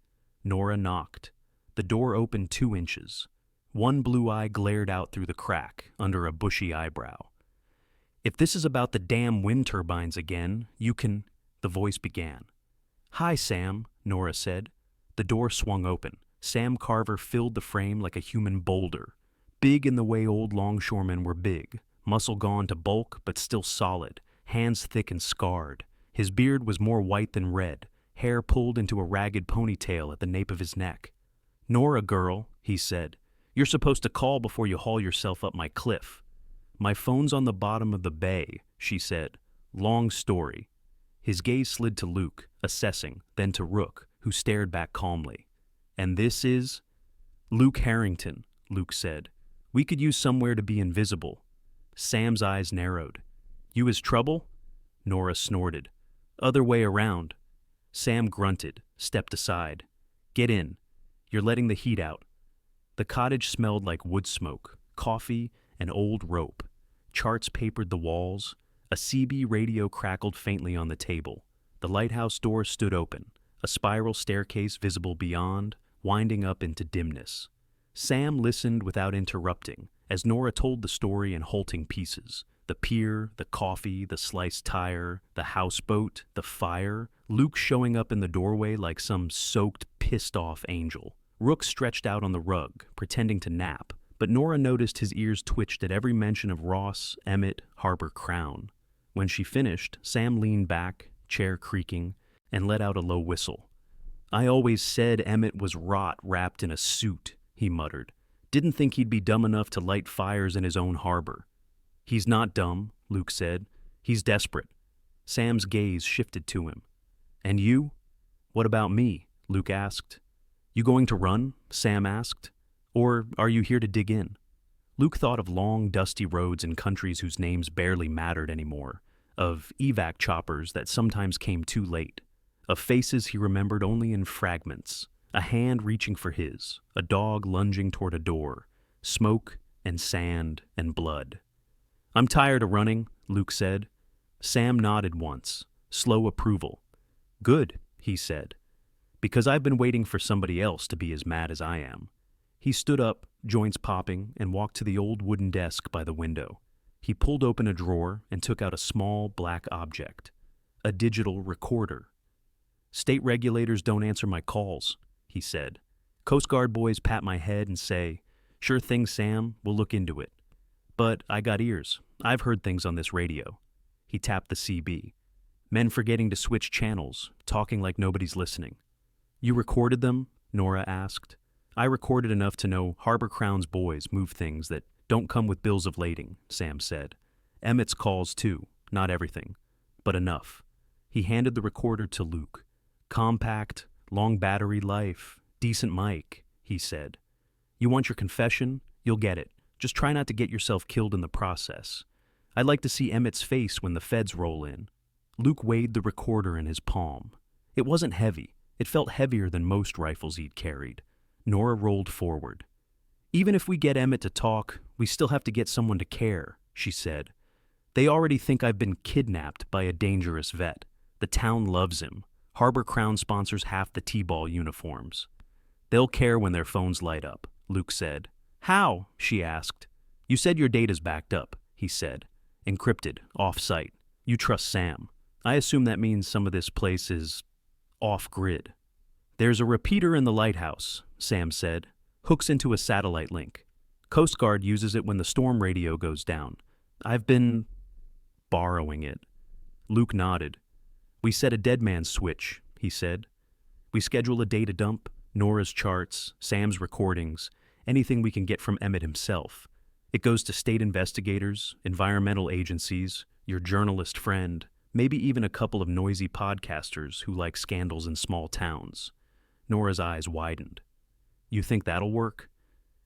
Speaker 1: Nora knocked. The door opened 2 inches. One blue eye glared out through the crack under a bushy eyebrow. "If this is about the damn wind turbines again, you can—" the voice began. "Hi, Sam," Nora said. The door swung open. Sam Carver filled the frame like a human boulder. Big in the way old longshoremen were big, muscle gone to bulk but still solid, hands thick and scarred. His beard was more white than red, hair pulled into a ragged ponytail at the nape of his neck. "Nora, girl," he said, "you're supposed to call before you haul yourself up my cliff." "My phone's on the bottom of the bay," she said. "Long story." His gaze slid to Luke, assessing, then to Rook, who stared back calmly. "And this is—" "Luke Harrington," Luke said. "We could use somewhere to be invisible." Sam's eyes narrowed. "You is trouble?" Nora snorted. "Other way around." Sam grunted, stepped aside. "Get in. You're letting the heat out." The cottage smelled like wood smoke, coffee, and old rope. Charts papered the walls. A CB radio crackled faintly on the table. The lighthouse door stood open, a spiral staircase visible beyond, winding up into dimness. Sam listened without interrupting, as Nora told the story in halting pieces. The pier, the coffee, the sliced tire, the houseboat, the fire, Luke showing up in the doorway like some soaked, pissed-off angel. Rook stretched out on the rug, pretending to nap, but Nora noticed his ears twitched at every mention of Ross, Emmett, Harbor Crown. When she finished, Sam leaned back, chair creaking, and let out a low whistle. "I always said Emmett was rot wrapped in a suit," he muttered. "Didn't think he'd be dumb enough to light fires in his own harbor." "He's not dumb," Luke said. "He's desperate." Sam's gaze shifted to him. "And you?" "What about me?" Luke asked. "You going to run?" Sam asked. "Or are you here to dig in?" Luke thought of long, dusty roads in countries whose names barely mattered anymore, of evac choppers that sometimes came too late, of faces he remembered only in fragments, a hand reaching for his, a dog lunging toward a door, smoke and sand and blood. "I'm tired of running," Luke said. Sam nodded once, slow approval. "Good," he said, "because I've been waiting for somebody else to be as mad as I am." He stood up, joints popping, and walked to the old wooden desk by the window. He pulled open a drawer and took out a small black object, a digital recorder. "State regulators don't answer my calls," he said. "Coast Guard boys pat my head and say, 'Sure thing, Sam, we'll look into it.' But I got ears. I've heard things on this radio." He tapped the CB. "Men forgetting to switch channels, talking like nobody's listening." "You recorded them?" Nora asked. "I recorded enough to know Harbor Crown's boys move things that don't come with bills of lading," Sam said. "Emmett's calls too, not everything, but enough." He handed the recorder to Luke. "Compact, long battery life, decent mic," he said. "You want your confession? You'll get it. Just try not to get yourself killed in the process. I'd like to see Emmett's face when the feds roll in." Luke weighed the recorder in his palm. It wasn't heavy. It felt heavier than most rifles he'd carried. Nora rolled forward. "Even if we get Emmett to talk, we still have to get someone to care," she said. "They already think I've been kidnapped by a dangerous vet. The town loves him. Harbor Crown sponsors half the T-ball uniforms." "They'll care when their phones light up," Luke said. "How?" she asked. "You said your data's backed up," he said. "Encrypted, off-site. You trust Sam. I assume that means some of this place is off-grid." "There's a repeater in the lighthouse," Sam said. "Hooks into a satellite link. Coast Guard uses it when the storm radio goes down. I've been borrowing it." Luke nodded. "We set a dead man's switch," he said. "We schedule a data dump, Nora's charts, Sam's recordings, anything we can get from Emmett himself. It goes to state investigators, environmental agencies, your journalist friend, maybe even a couple of noisy podcasters who like scandals in small towns." Nora's eyes widened. "You think that'll work?"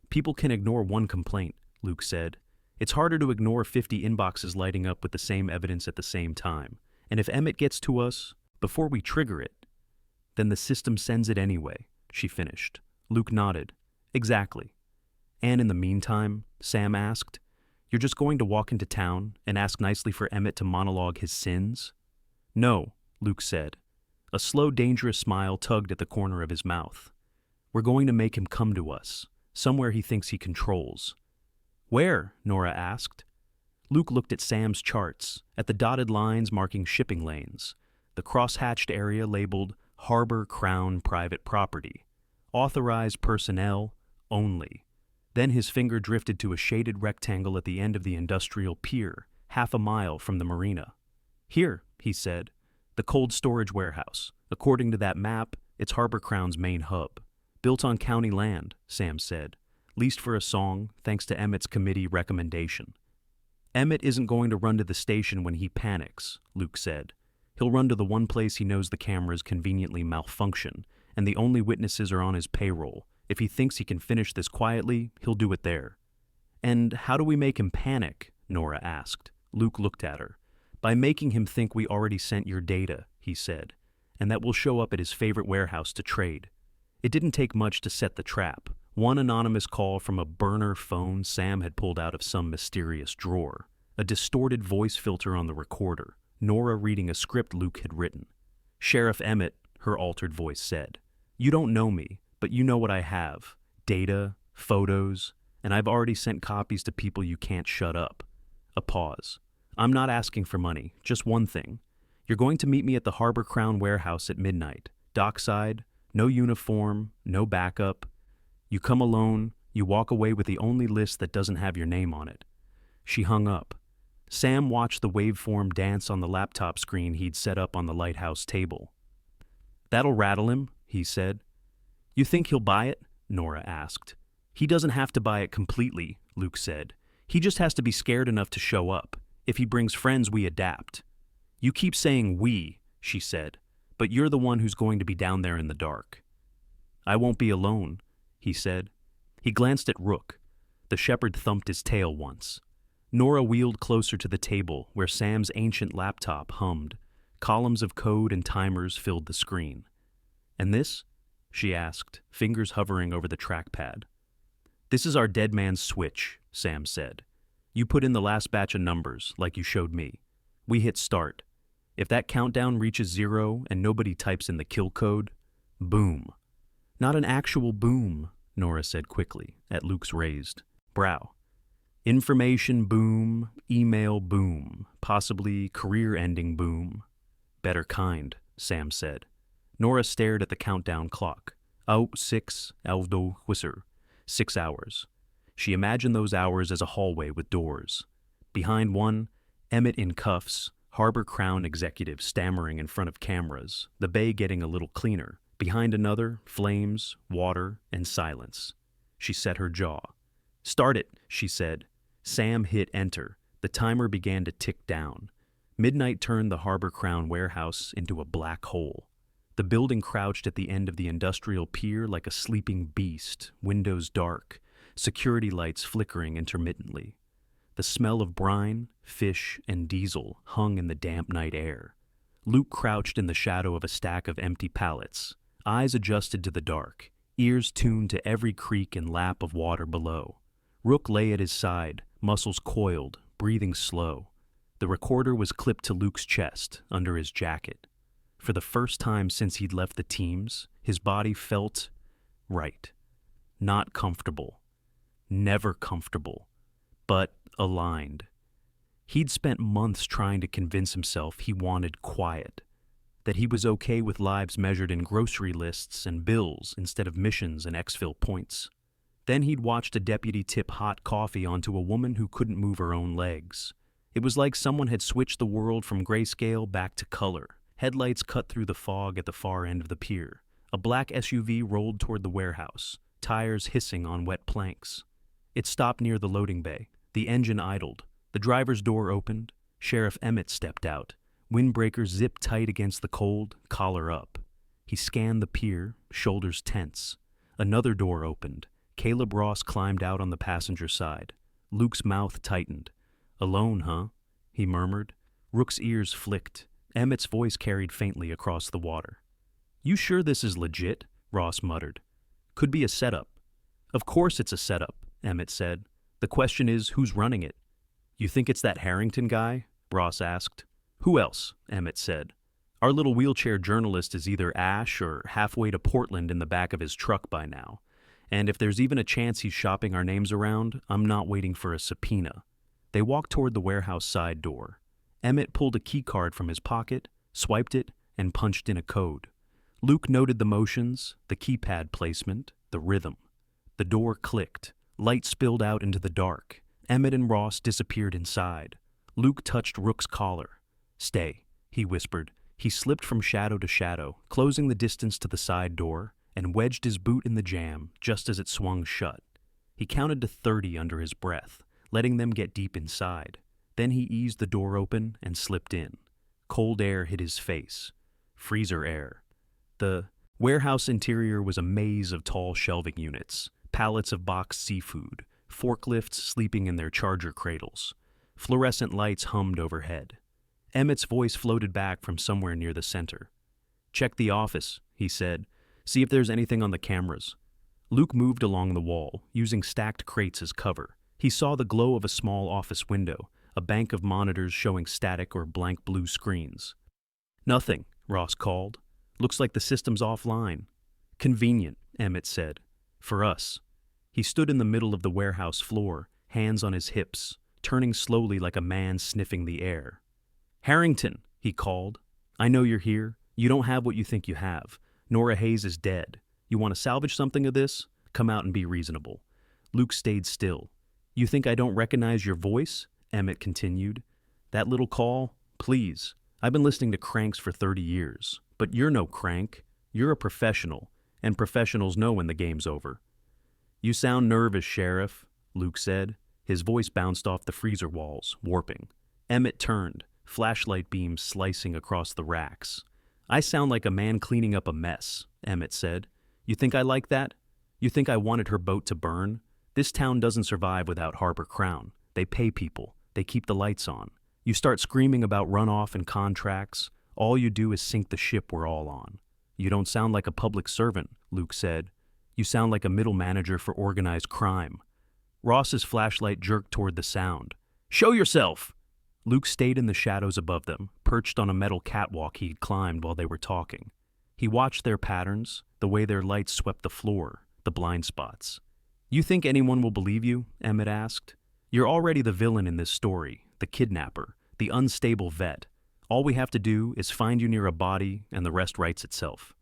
Speaker 1: "People can ignore one complaint," Luke said. "It's harder to ignore 50 inboxes lighting up with the same evidence at the same time. And if Emmett gets to us, before we trigger it..." Then the system sends it anyway, she finished. Luke nodded. Exactly. And in the meantime, Sam asked, you're just going to walk into town and ask nicely for Emmett to monologue his sins? No, Luke said. A slow, dangerous smile tugged at the corner of his mouth. We're going to make him come to us, somewhere he thinks he controls. Where? Nora asked. Luke looked at Sam's charts, at the dotted lines marking shipping lanes, the cross-hatched area labeled Harbor Crown Private Property, authorized personnel only. Then his finger drifted to a shaded rectangle at the end of the industrial pier, half a mile from the marina. Here, he said, the cold storage warehouse. According to that map, it's Harbor Crown's main hub. Built on county land, Sam said. Leased for a song, thanks to Emmett's committee recommendation. Emmett isn't going to run to the station when he panics, Luke said. He'll run to the one place he knows the cameras conveniently malfunction, and the only witnesses are on his payroll. If he thinks he can finish this quietly, he'll do it there. And how do we make him panic? Nora asked. Luke looked at her. By making him think we already sent your data, he said, and that we'll show up at his favorite warehouse to trade. It didn't take much to set the trap. One anonymous call from a burner phone Sam had pulled out of some mysterious drawer. A distorted voice filter on the recorder, Nora reading a script Luke had written. Sheriff Emmett, her altered voice said. You don't know me, but you know what I have. Data, photos, and I've already sent copies to people you can't shut up. A pause. I'm not asking for money, just one thing. You're going to meet me at the Harbor Crown warehouse at midnight. Dockside, no uniform, no backup. You come alone, you walk away with the only list that doesn't have your name on it. She hung up. Sam watched the waveform dance on the laptop screen he'd set up on the lighthouse table. That'll rattle him, he said. You think he'll buy it? Nora asked. He doesn't have to buy it completely, Luke said. He just has to be scared enough to show up. If he brings friends, we adapt. You keep saying we, she said, but you're the one who's going to be down there in the dark. I won't be alone, he said. He glanced at Rook. The shepherd thumped his tail once. Nora wheeled closer to the table where Sam's ancient laptop hummed. Columns of code and timers filled the screen. And this? She asked, fingers hovering over the trackpad. This is our dead man's switch, Sam said. You put in the last batch of numbers, like you showed me. We hit start. If that countdown reaches 0 and nobody types in the kill code, boom. Not an actual boom, Nora said quickly, at Luke's raised brow. Information boom, email boom, possibly career-ending boom. Better kind, Sam said. Nora stared at the countdown clock. 6, 6 hours. She imagined those hours as a hallway with doors. Behind one, Emmett in cuffs, Harbor Crown executive stammering in front of cameras, the bay getting a little cleaner. Behind another, flames, water, and silence. She set her jaw. Start it, she said. Sam hit enter. The timer began to tick down. Midnight turned the Harbor Crown warehouse into a black hole. The building crouched at the end of the industrial pier like a sleeping beast, windows dark, security lights flickering intermittently. The smell of brine, fish, and diesel hung in the damp night air. Luke crouched in the shadow of a stack of empty pallets, eyes adjusted to the dark, ears tuned to every creak and lap of water below. Rook lay at his side, muscles coiled, breathing slow. The recorder was clipped to Luke's chest, under his jacket. For the first time since he'd left the teams, his body felt right. Not comfortable. Never comfortable. But aligned. He'd spent months trying to convince himself he wanted quiet, that he was okay with lives measured in grocery lists and bills instead of missions and exfil points. Then he'd watched a deputy tip hot coffee onto a woman who couldn't move her own legs. It was like someone had switched the world from grayscale back to color. Headlights cut through the fog at the far end of the pier. A black SUV rolled toward the warehouse, tires hissing on wet planks. It stopped near the loading bay. The engine idled. The driver's door opened. Sheriff Emmett stepped out. Windbreaker zipped tight against the cold, collar up. He scanned the pier, shoulders tense. Another door opened. Caleb Ross climbed out on the passenger side. Luke's mouth tightened. Alone, huh? He murmured. Rook's ears flicked. Emmett's voice carried faintly across the water. "You sure this is legit?" Ross muttered. "Could be a setup." "Of course it's a setup," Emmett said. "The question is, who's running it?" "You think it's that Harrington guy?" Ross asked. "Who else?" Emmett said. "Our little wheelchair journalist is either Ash or halfway to Portland in the back of his truck by now. And if there's even a chance he's shopping our names around, I'm not waiting for a subpoena." They walked toward the warehouse side door. Emmett pulled a key card from his pocket, swiped it, and punched in a code. Luke noted the motions, the keypad placement, the rhythm. The door clicked. Light spilled out into the dark. Emmett and Ross disappeared inside. Luke touched Rook's collar. "Stay," he whispered. He slipped from shadow to shadow, closing the distance to the side door, and wedged his boot in the jamb just as it swung shut. He counted to 30 under his breath, letting them get deep inside. Then he eased the door open and slipped in. Cold air hit his face. Freezer air. The warehouse interior was a maze of tall shelving units, pallets of boxed seafood, forklifts sleeping in their charger cradles. Fluorescent lights hummed overhead. Emmett's voice floated back from somewhere near the center. "Check the office," he said. "See if there's anything on the cameras." Luke moved along the wall, using stacked crates as cover. He saw the glow of a small office window, a bank of monitors showing static or blank blue screens. "Nothing," Ross called. "Looks like the system's offline." "Convenient," Emmett said. "For us." He stood in the middle of the warehouse floor, hands on his hips, turning slowly like a man sniffing the air. "Harrington," he called. "I know you're here. You don't have what you think you have. Nora Hayes is dead. You want to salvage something of this? Come out and be reasonable." Luke stayed still. "You think I don't recognize your voice?" Emmett continued. "That little call? Please. I've been listening to cranks for 30 years. But you're no crank. You're a professional, and professionals know when the game's over." "You sound nervous, Sheriff," Luke said. His voice bounced off the freezer walls, warping. Emmett turned, flashlight beams slicing across the racks. "I sound like a man cleaning up a mess," Emmett said. "You think I like that? You think I wanted her boat to burn? This town doesn't survive without Harbor Crown. They pay people. They keep the lights on. You start screaming about runoff and contracts, all you do is sink the ship we're all on." "You don't sound like a public servant," Luke said. "You sound like a middle manager for organized crime." Ross's flashlight jerked toward the sound. "Show yourself!" Luke stayed in the shadows above them, perched on a metal catwalk he'd climbed while they were talking. He watched their patterns, the way their lights swept the floor, the blind spots. "You think anyone will believe you?" Emmett asked. "You're already the villain in this story, the kidnapper, the unstable vet. All we have to do is find you near a body, and the rest writes itself."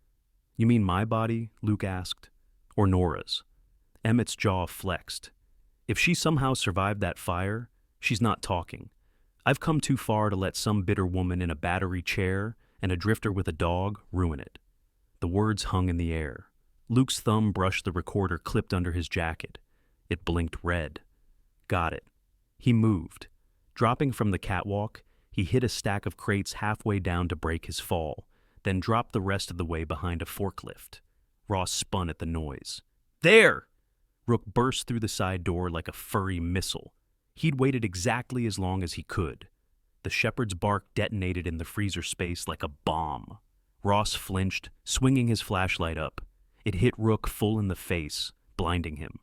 Speaker 1: "You mean my body?" Luke asked. "Or Nora's?" Emmett's jaw flexed. "If she somehow survived that fire, she's not talking. I've come too far to let some bitter woman in a battery chair and a drifter with a dog ruin it." The words hung in the air. Luke's thumb brushed the recorder clipped under his jacket. It blinked red. Got it. He moved. Dropping from the catwalk, he hit a stack of crates halfway down to break his fall, then dropped the rest of the way behind a forklift. Ross spun at the noise. "There!" Rook burst through the side door like a furry missile. He'd waited exactly as long as he could. The shepherd's bark detonated in the freezer space like a bomb. Ross flinched, swinging his flashlight up. It hit Rook full in the face, blinding him.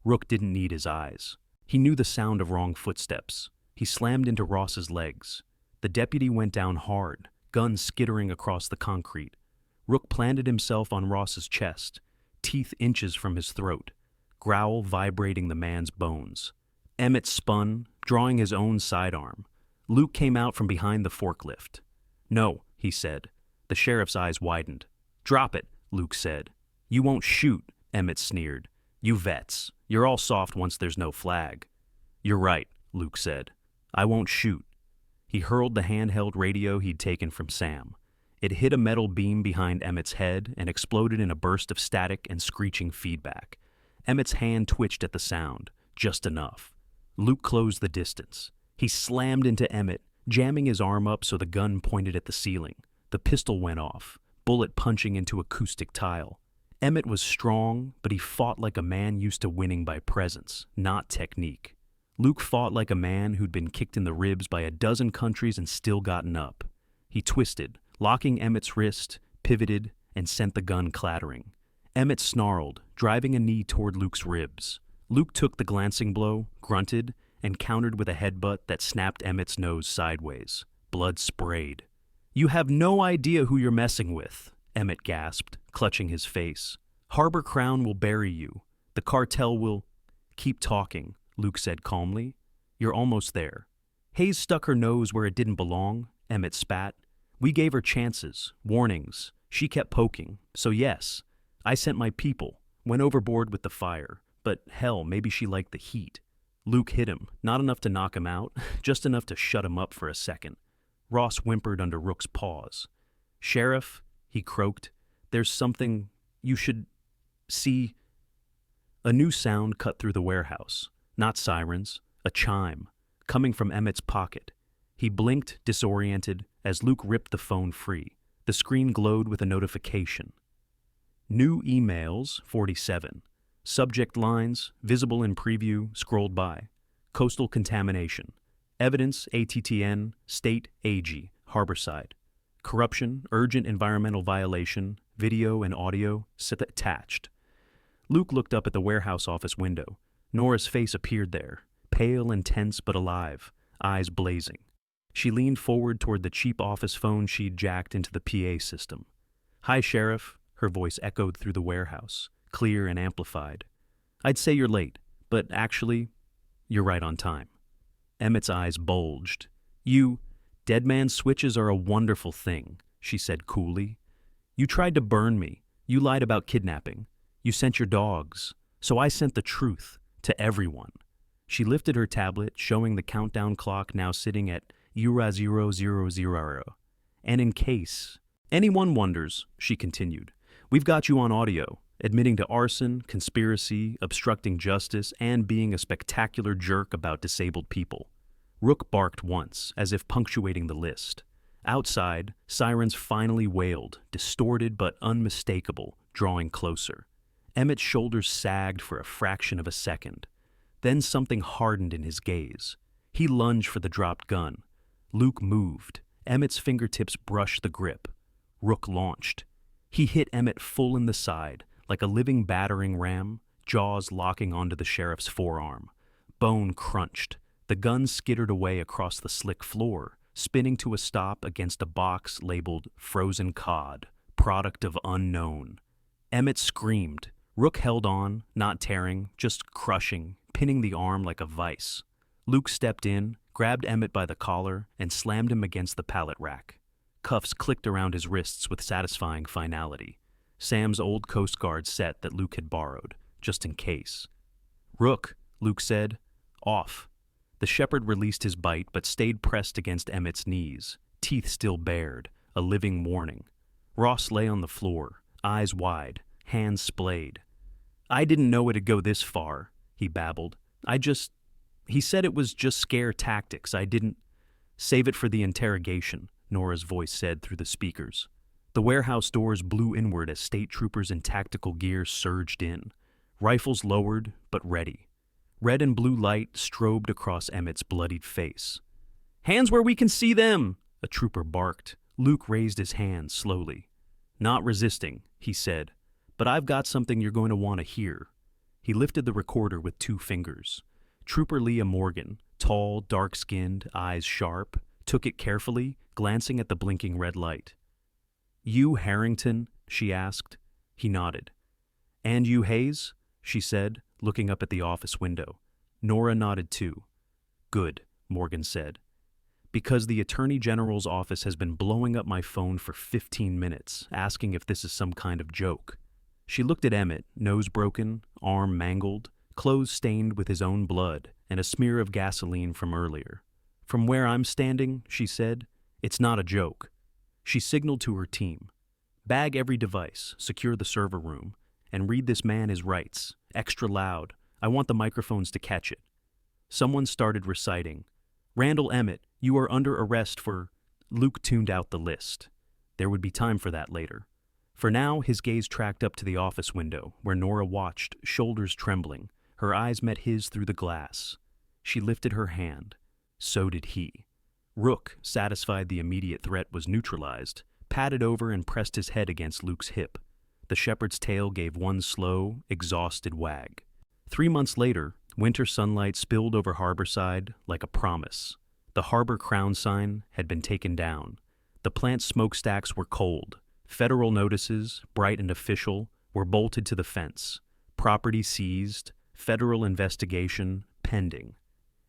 Speaker 1: Rook didn't need his eyes. He knew the sound of wrong footsteps. He slammed into Ross's legs. The deputy went down hard, gun skittering across the concrete. Rook planted himself on Ross's chest, teeth inches from his throat, growl vibrating the man's bones. Emmett spun, drawing his own sidearm. Luke came out from behind the forklift. "No," he said. The sheriff's eyes widened. "Drop it," Luke said. "You won't shoot," Emmett sneered. "You vets. You're all soft once there's no flag." "You're right," Luke said. "I won't shoot." He hurled the handheld radio he'd taken from Sam. It hit a metal beam behind Emmett's head and exploded in a burst of static and screeching feedback. Emmett's hand twitched at the sound, just enough. Luke closed the distance. He slammed into Emmett, jamming his arm up so the gun pointed at the ceiling. The pistol went off, bullet punching into acoustic tile. Emmett was strong, but he fought like a man used to winning by presence, not technique. Luke fought like a man who'd been kicked in the ribs by a dozen countries and still gotten up. He twisted, locking Emmett's wrist, pivoted, and sent the gun clattering. Emmett snarled, driving a knee toward Luke's ribs. Luke took the glancing blow, grunted, and countered with a headbutt that snapped Emmett's nose sideways. Blood sprayed. "You have no idea who you're messing with," Emmett gasped, clutching his face. "Harbor Crown will bury you. The cartel will—" "Keep talking," Luke said calmly. "You're almost there." Hayes stuck her nose where it didn't belong, Emmett spat. "We gave her chances, warnings. She kept poking. So yes, I sent my people, went overboard with the fire. But hell, maybe she liked the heat." Luke hit him, not enough to knock him out, just enough to shut him up for a second. Ross whimpered under Rook's paws. "Sheriff," he croaked, "there's something you should see." A new sound cut through the warehouse. Not sirens, a chime, coming from Emmett's pocket. He blinked, disoriented, as Luke ripped the phone free. The screen glowed with a notification. New emails, 47. Subject lines, visible in preview, scrolled by. Coastal contamination. Evidence, ATTN, State, AG, Harborside. Corruption, urgent environmental violation, video and audio, attached. Luke looked up at the warehouse office window. Nora's face appeared there, pale and tense but alive, eyes blazing. She leaned forward toward the cheap office phone she'd jacked into the PA system. "Hi, Sheriff," her voice echoed through the warehouse, clear and amplified. "I'd say you're late, but actually, you're right on time." Emmett's eyes bulged. Dead man switches are a wonderful thing," she said coolly. "You tried to burn me. You lied about kidnapping. You sent your dogs. So I sent the truth to everyone." She lifted her tablet, showing the countdown clock now sitting at Eura 0000. "And in case anyone wonders," she continued, "we've got you on audio, admitting to arson, conspiracy, obstructing justice, and being a spectacular jerk about disabled people." Rook barked once, as if punctuating the list. Outside, sirens finally wailed, distorted but unmistakable, drawing closer. Emmett's shoulders sagged for a fraction of a second. Then something hardened in his gaze. He lunged for the dropped gun. Luke moved. Emmett's fingertips brushed the grip. Rook launched. He hit Emmett full in the side, like a living battering ram, jaws locking onto the sheriff's forearm. Bone crunched. The gun skittered away across the slick floor, spinning to a stop against a box labeled "Frozen Cod, Product of Unknown." Emmett screamed. Rook held on, not tearing, just crushing, pinning the arm like a vice. Luke stepped in, grabbed Emmett by the collar, and slammed him against the pallet rack. Cuffs clicked around his wrists with satisfying finality. Sam's old Coast Guard set that Luke had borrowed, just in case. "Rook," Luke said. "Off." The shepherd released his bite but stayed pressed against Emmett's knees, teeth still bared, a living warning. Ross lay on the floor, eyes wide, hands splayed. "I didn't know it'd go this far," he babbled. He said it was just scare tactics. I didn't—" "Save it for the interrogation," Nora's voice said through the speakers. The warehouse doors blew inward as state troopers in tactical gear surged in, rifles lowered but ready. Red and blue light strobed across Emmett's bloodied face. "Hands where we can see them!" a trooper barked. Luke raised his hand slowly. "Not resisting," he said, "but I've got something you're going to want to hear." He lifted the recorder with 2 fingers. Trooper Leah Morgan, tall, dark-skinned, eyes sharp, took it carefully, glancing at the blinking red light. "You Harrington?" she asked. He nodded. "And you Hayes?" she said, looking up at the office window. Nora nodded too. "Good," Morgan said. "Because the Attorney General's office has been blowing up my phone for 15 minutes, asking if this is some kind of joke." She looked at Emmett, nose broken, arm mangled, clothes stained with his own blood, and a smear of gasoline from earlier. "From where I'm standing," she said, "it's not a joke." She signaled to her team. "Bag every device, secure the server room, and read this man his rights, extra loud. I want the microphones to catch it." Someone started reciting. "Randall Emmett, you are under arrest for—" Luke tuned out the list. There would be time for that later. For now, his gaze tracked up to the office window, where Nora watched, shoulders trembling. Her eyes met his through the glass. She lifted her hand. So did he. Rook, satisfied the immediate threat was neutralized, padded over and pressed his head against Luke's hip. The shepherd's tail gave one slow, exhausted wag. 3 months later, winter sunlight spilled over Harborside like a promise. The harbor crown sign had been taken down. The plant smokestacks were cold. Federal notices, bright and official, were bolted to the fence. Property seized, federal investigation pending.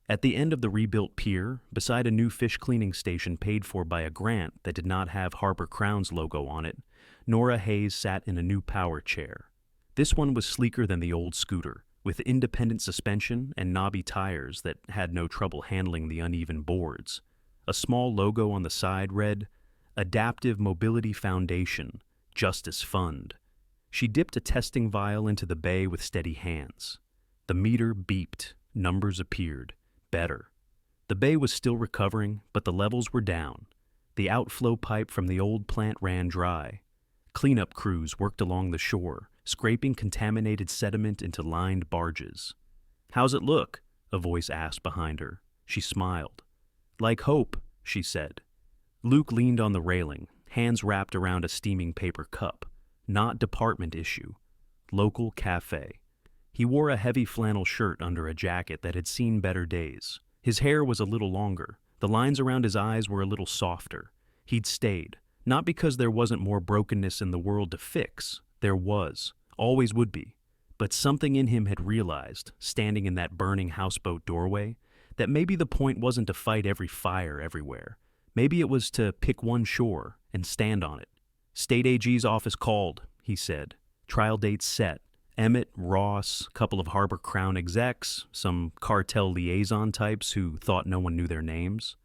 Speaker 1: At the end of the rebuilt pier, beside a new fish cleaning station paid for by a grant that did not have Harbor Crown's logo on it, Nora Hayes sat in a new power chair. This one was sleeker than the old scooter, with independent suspension and knobby tires that had no trouble handling the uneven boards. A small logo on the side read, Adaptive Mobility Foundation, Justice Fund. She dipped a testing vial into the bay with steady hands. The meter beeped, numbers appeared. Better. The bay was still recovering, but the levels were down. The outflow pipe from the old plant ran dry. Cleanup crews worked along the shore, scraping contaminated sediment into lined barges. "How's it look?" a voice asked behind her. She smiled. "Like hope," she said. Luke leaned on the railing, hands wrapped around a steaming paper cup. Not department issue. Local cafe. He wore a heavy flannel shirt under a jacket that had seen better days. His hair was a little longer. The lines around his eyes were a little softer. He'd stayed, not because there wasn't more brokenness in the world to fix. There was, always would be. But something in him had realized, standing in that burning houseboat doorway, that maybe the point wasn't to fight every fire everywhere. Maybe it was to pick one shore and stand on it. "State AG's office called," he said. "Trial date set. Emmett, Ross, couple of Harbor Crown execs, some cartel liaison types who thought no one knew their names."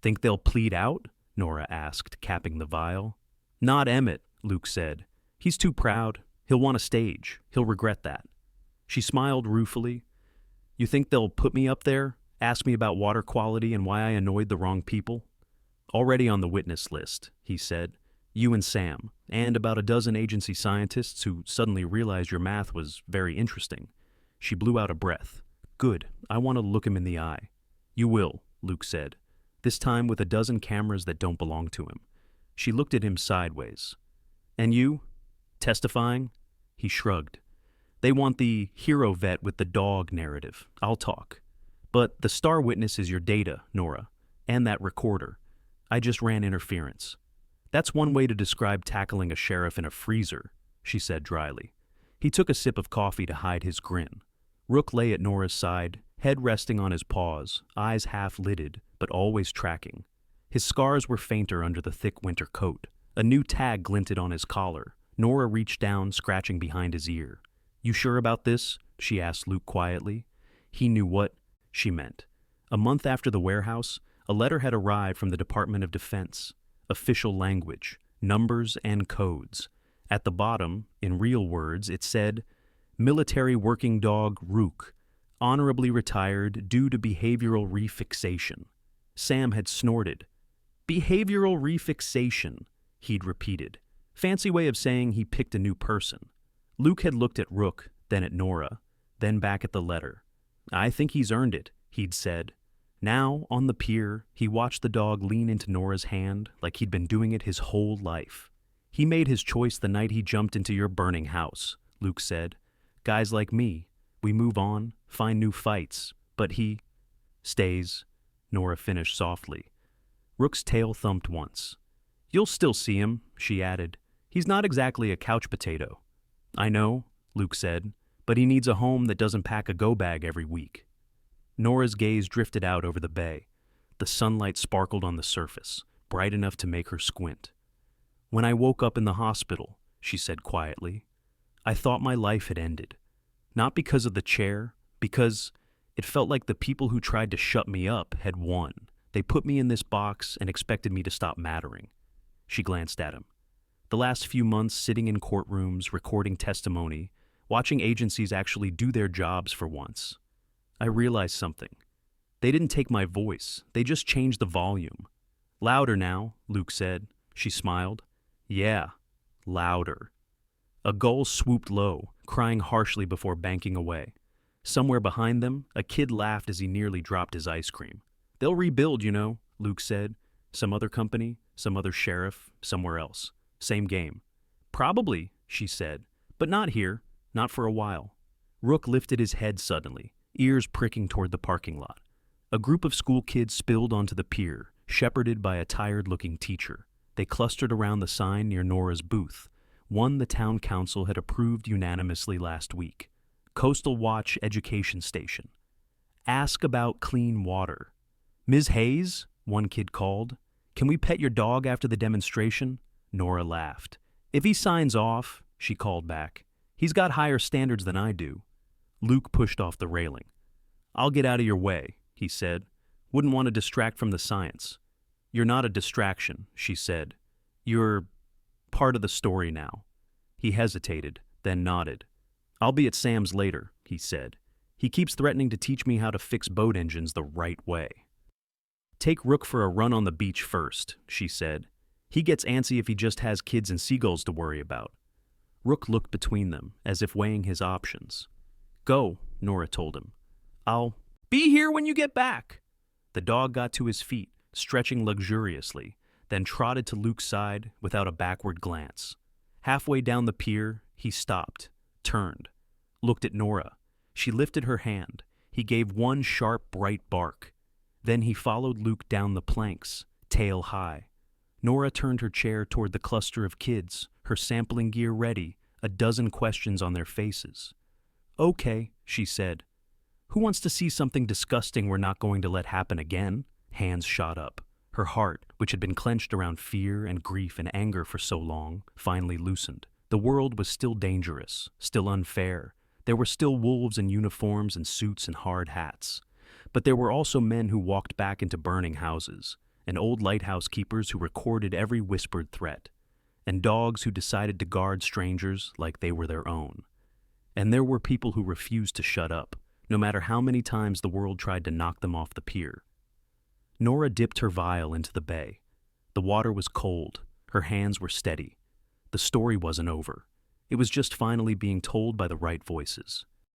Speaker 1: "Think they'll plead out?" Nora asked, capping the vial. "Not Emmett," Luke said. "He's too proud. He'll want a stage. He'll regret that." She smiled ruefully. "You think they'll put me up there? Ask me about water quality and why I annoyed the wrong people?" "Already on the witness list," he said. "You and Sam, and about a dozen agency scientists who suddenly realized your math was very interesting." She blew out a breath. "Good. I want to look him in the eye." "You will," Luke said, this time with a dozen cameras that don't belong to him. She looked at him sideways. "And you? Testifying?" He shrugged. "They want the hero vet with the dog narrative. I'll talk. But the star witness is your data, Nora, and that recorder. I just ran interference." "That's one way to describe tackling a sheriff in a freezer," she said dryly. He took a sip of coffee to hide his grin. Rook lay at Nora's side, head resting on his paws, eyes half-lidded, but always tracking. His scars were fainter under the thick winter coat. A new tag glinted on his collar. Nora reached down, scratching behind his ear. "You sure about this?" she asked Luke quietly. He knew what she meant. A month after the warehouse, a letter had arrived from the Department of Defense. Official language, numbers and codes. At the bottom, in real words, it said, "Military working dog Rook, honorably retired due to behavioral refixation." Sam had snorted. "Behavioral refixation," he'd repeated. Fancy way of saying he picked a new person. Luke had looked at Rook, then at Nora, then back at the letter. "I think he's earned it," he'd said. Now, on the pier, he watched the dog lean into Nora's hand like he'd been doing it his whole life. "He made his choice the night he jumped into your burning house," Luke said. "Guys like me, we move on, find new fights, but he stays," Nora finished softly. Rook's tail thumped once. "You'll still see him," she added. "He's not exactly a couch potato." "I know," Luke said, "but he needs a home that doesn't pack a go-bag every week." Nora's gaze drifted out over the bay. The sunlight sparkled on the surface, bright enough to make her squint. "When I woke up in the hospital," she said quietly, "I thought my life had ended. Not because of the chair, because it felt like the people who tried to shut me up had won. They put me in this box and expected me to stop mattering." She glanced at him. "The last few months sitting in courtrooms, recording testimony, watching agencies actually do their jobs for once. I realized something. They didn't take my voice. They just changed the volume." "Louder now," Luke said. She smiled. "Yeah, louder." A gull swooped low, crying harshly before banking away. Somewhere behind them, a kid laughed as he nearly dropped his ice cream. "They'll rebuild, you know," Luke said. "Some other company. Some other sheriff, somewhere else. Same game. Probably, she said, but not here, not for a while. Rook lifted his head suddenly, ears pricking toward the parking lot. A group of school kids spilled onto the pier, shepherded by a tired-looking teacher. They clustered around the sign near Nora's booth, one the town council had approved unanimously last week. Coastal Watch Education Station. Ask about clean water. Ms. Hayes, one kid called. Can we pet your dog after the demonstration? Nora laughed. If he signs off, she called back. He's got higher standards than I do. Luke pushed off the railing. I'll get out of your way, he said. Wouldn't want to distract from the science. You're not a distraction, she said. You're part of the story now. He hesitated, then nodded. I'll be at Sam's later, he said. He keeps threatening to teach me how to fix boat engines the right way. Take Rook for a run on the beach first, she said. He gets antsy if he just has kids and seagulls to worry about. Rook looked between them, as if weighing his options. Go, Nora told him. I'll be here when you get back. The dog got to his feet, stretching luxuriously, then trotted to Luke's side without a backward glance. Halfway down the pier, he stopped, turned, looked at Nora. She lifted her hand. He gave one sharp, bright bark. Then he followed Luke down the planks, tail high. Nora turned her chair toward the cluster of kids, her sampling gear ready, a dozen questions on their faces. Okay, she said. Who wants to see something disgusting we're not going to let happen again? Hands shot up. Her heart, which had been clenched around fear and grief and anger for so long, finally loosened. The world was still dangerous, still unfair. There were still wolves in uniforms and suits and hard hats. But there were also men who walked back into burning houses, and old lighthouse keepers who recorded every whispered threat, and dogs who decided to guard strangers like they were their own. And there were people who refused to shut up, no matter how many times the world tried to knock them off the pier. Nora dipped her vial into the bay. The water was cold. Her hands were steady. The story wasn't over. It was just finally being told by the right voices.